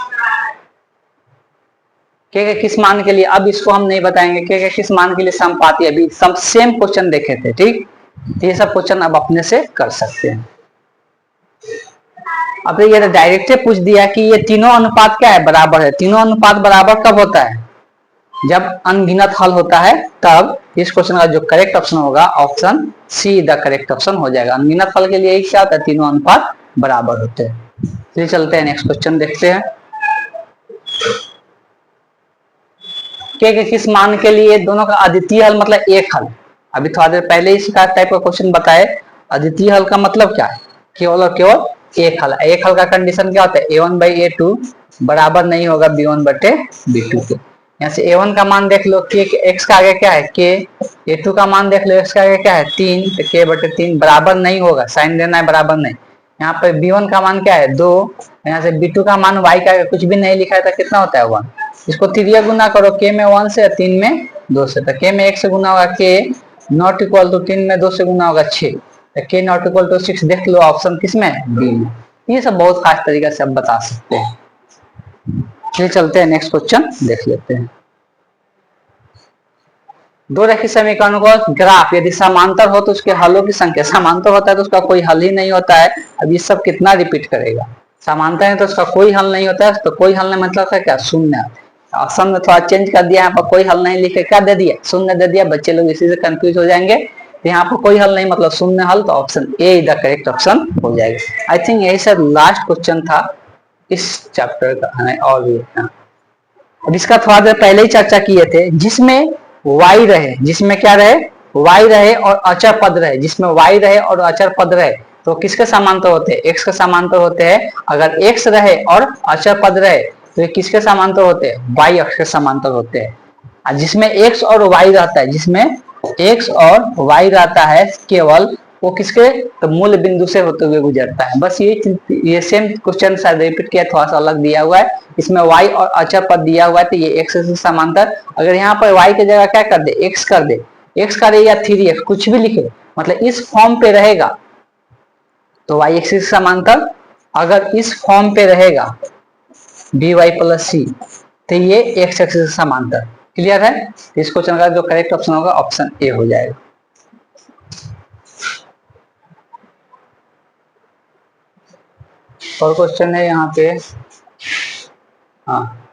के किस मान के लिए। अब इसको हम नहीं बताएंगे के किस मान के लिए समपाती, अभी सब सेम क्वेश्चन देखे थे, ठीक, ये सब क्वेश्चन अब अपने से कर सकते हैं। अब ये तो डायरेक्ट पूछ दिया कि ये तीनों अनुपात क्या है, बराबर है। तीनों अनुपात बराबर कब होता है, जब अनगिनत हल होता है तब। इस क्वेश्चन का जो करेक्ट ऑप्शन होगा option see the correct option हो जाएगा। अनगिनत हल के लिए क्या होता है, तीनों अनुपात बराबर होते हैं। चलिए चलते हैं नेक्स्ट क्वेश्चन देखते हैं। के किस मान के लिए दोनों का अद्वितीय हल मतलब एक हल। अभी थोड़ा देर पहले इस टाइप का क्वेश्चन बताए, अद्वितीय हल का मतलब क्या है, केवल और केवल एक हल। एक हल का कंडीशन क्या होता है, a1/a2 बराबर नहीं होगा b1/b2 के। यहाँ से a1 का मान देख लो, के x का आगे क्या है k, a2 का मान देख लो x का आगे क्या है 3, तो k/3 बराबर नहीं होगा, साइन देना है बराबर नहीं। यहाँ पे b1 का मान क्या है 2, यहाँ से b2 का मान y का आगे कुछ भी नहीं लिखा है तो कितना होता है 1। इसको तिरिया गुना करो, k में 1 से, 3 में 2 से, तो k में 1 से गुना होगा k, नॉट इक्वल टू 3 में 2 से गुना होगा 6, तो k नॉट इक्वल टू 6 देख लो ऑप्शन किसमें, बी में। ये सब बहुत खास तरीके से हम बता सकते हैं। चलिए चलते हैं नेक्स्ट क्वेश्चन देख लेते हैं। दो रेखीय समीकरणों को ग्राफ यदि समांतर हो तो उसके हलों की संख्या, समांतर होता है तो उसका कोई हल ही नहीं होता है। अब ये सब कितना रिपीट करेगा, समांतर है तो उसका कोई हल नहीं होता है, तो कोई हल नहीं मतलब है क्या, शून्य। ऑप्शन में थोड़ा चेंज कर दिया, यहाँ पर कोई हल नहीं लिखे क्या दे दिया, शून्य दे दिया। बच्चे लोग इसी से कंफ्यूज हो जाएंगे, तो यहाँ पर कोई हल नहीं मतलब शून्य हल, तो option A the correct option हो जाएगा। आई थिंक यही सर लास्ट क्वेश्चन था इस चैप्टर का, और भी अब इसका थोड़ा देर पहले ही चर्चा किए थे। जिसमें y रहे, जिसमें क्या रहे, y रहे और अचर पद रहे, जिसमें y रहे और अचर पद रहे तो किसके समांतर होते हैं, x के समांतर होते हैं। अगर x रहे और अचर पद रहे तो ये किसके समांतर होते हैं, y अक्ष के समांतर होते हैं। जिसमें x और y रहता है, जिसमें x और y रहता है केवल, वो किसके, तो मूल बिंदु से होते हुए गुजरता है। बस ये सेम क्वेश्चन शायद रिपीट किया, थोड़ा सा अलग दिया हुआ है। इसमें y और अचर पद दिया हुआ है तो ये x से समांतर। अगर यहाँ पर y की जगह क्या कर दे, x कर दे, x करे या 3x कुछ भी लिखे, मतलब इस फॉर्म पे रहेगा तो y x से समांतर। अगर इस फॉर्म पे रहेगा by प्लस सी तो ये x एक्सिस से समांतर। क्लियर है, इस क्वेश्चन का जो करेक्ट ऑप्शन होगा ऑप्शन ए हो जाएगा। और क्वेश्चन है यहाँ पे, हाँ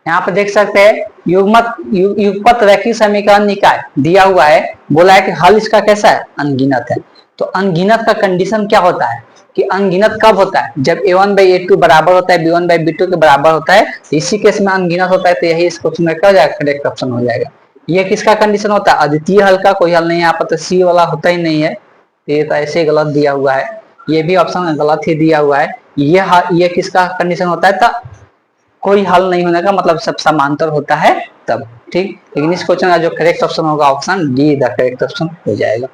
यहाँ पे देख सकते हैं युगपत रैखिक समीकरण निकाय दिया हुआ है, बोला है कि हल इसका कैसा है, अनगिनत है। तो अनगिनत का कंडीशन क्या होता है कि अनगिनत कब होता है, जब a1/a2 बराबर होता है b1/b2 के बराबर होता है, तो इसी केस में अनगिनत होता है। तो यही इस क्वेश्चन में क्या हो जाएगा, करेक्ट ऑप्शन हो जाएगा। ये किसका कंडीशन होता है, अद्वितीय हल का। कोई हल नहीं है यहाँ पर, तो सी वाला होता ही नहीं है, ये तो ऐसे ही गलत दिया हुआ है। ये भी ऑप्शन गलत ही दिया हुआ है। ये किसका कंडीशन होता है, तो कोई हल नहीं होने का मतलब सब समांतर होता है तब, ठीक। लेकिन इस क्वेश्चन का जो करेक्ट ऑप्शन होगा option D the correct option हो जाएगा।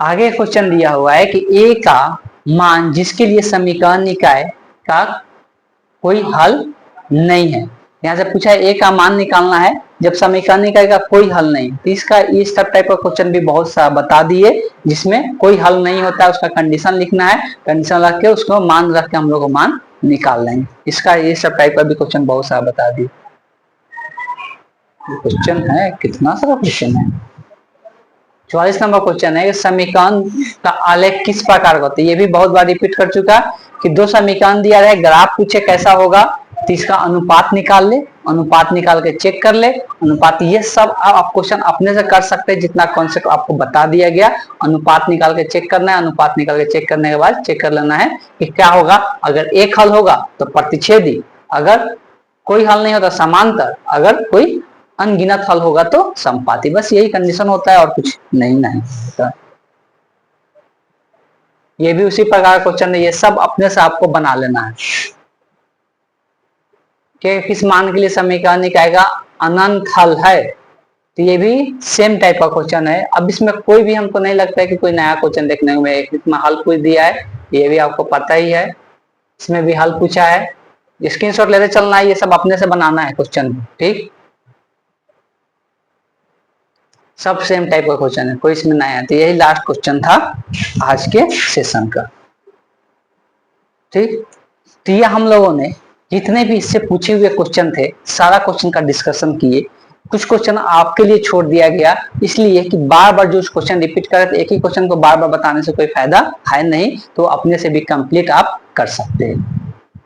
आगे क्वेश्चन दिया हुआ है कि a का मान जिसके लिए समीकरण निकाय का कोई हल नहीं है। यहाँ से पूछा है a का मान निकालना है जब समीकरण निकाय का कोई हल नहीं, तो इसका इस टाइप का क्वेश्चन भी बहुत सा बता दिए जिसमें कोई हल नहीं होता है, उसका कंडीशन लिखना है, कंडीशन रख के उसको मान रख के हम लोग मान निकाल लेंगे। इसका ये सब टाइप का भी क्वेश्चन बहुत सारा बता दिए। क्वेश्चन है, कितना सारा क्वेश्चन है, 44 नंबर क्वेश्चन है, समीकरण का आलेख किस प्रकार का होता है। ये भी बहुत बार रिपीट कर चुका कि दो समीकरण दिया रहे, ग्राफ पूछे कैसा होगा, तो इसका अनुपात निकाल ले, अनुपात निकाल के चेक कर ले अनुपात। ये सब आप क्वेश्चन अपने से कर सकते हैं, जितना कॉन्सेप्ट आपको बता दिया गया। अनुपात निकाल के चेक करना है, अनुपात निकाल के चेक करने के बाद चेक कर लेना है कि क्या होगा। अगर एक हल होगा तो प्रतिच्छेदी, अगर कोई हल नहीं होता समांतर, अगर कोई अनगिनत हल होगा तो समपाती, बस यही कंडीशन होता है और कुछ नहीं होता। ये भी उसी प्रकार क्वेश्चन है, ये सब अपने से आपको बना लेना है कि किस मान के लिए समीकरण निकालेगा, अनंत हल है, तो ये भी सेम टाइप का क्वेश्चन है। अब इसमें कोई भी हमको नहीं लगता है कि कोई नया क्वेश्चन देखने को मिलेगा, इसमें हल पूछ दिया है, ये भी आपको पता ही है, इसमें भी हल पूछा है, स्क्रीनशॉट लेते चलना है, ये सब अपने से बनाना है क्वेश्चन, ठीक, सब सेम टाइप का क्वेश्चन है, कोई इसमें नया है। तो यही लास्ट क्वेश्चन था आज के सेशन का, ठीक। तो ये हम लोगों ने जितने भी इससे पूछे हुए क्वेश्चन थे सारा क्वेश्चन का डिस्कशन किए, कुछ क्वेश्चन आपके लिए छोड़ दिया गया इसलिए कि बार बार जो क्वेश्चन रिपीट करे तो एक ही क्वेश्चन को बार बार बताने से कोई फायदा है नहीं, तो अपने से भी कंप्लीट आप कर सकते हैं।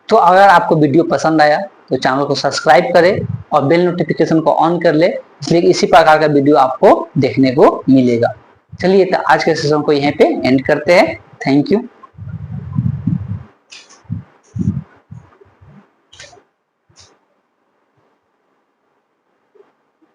तो अगर आपको वीडियो पसंद आया तो चैनल को सब्सक्राइब करें और बेल नोटिफिकेशन को ऑन कर ले, इसलिए इसी प्रकार का वीडियो आपको देखने को मिलेगा। चलिए तो आज के सेशन को यहीं पे एंड करते हैं। Thank you.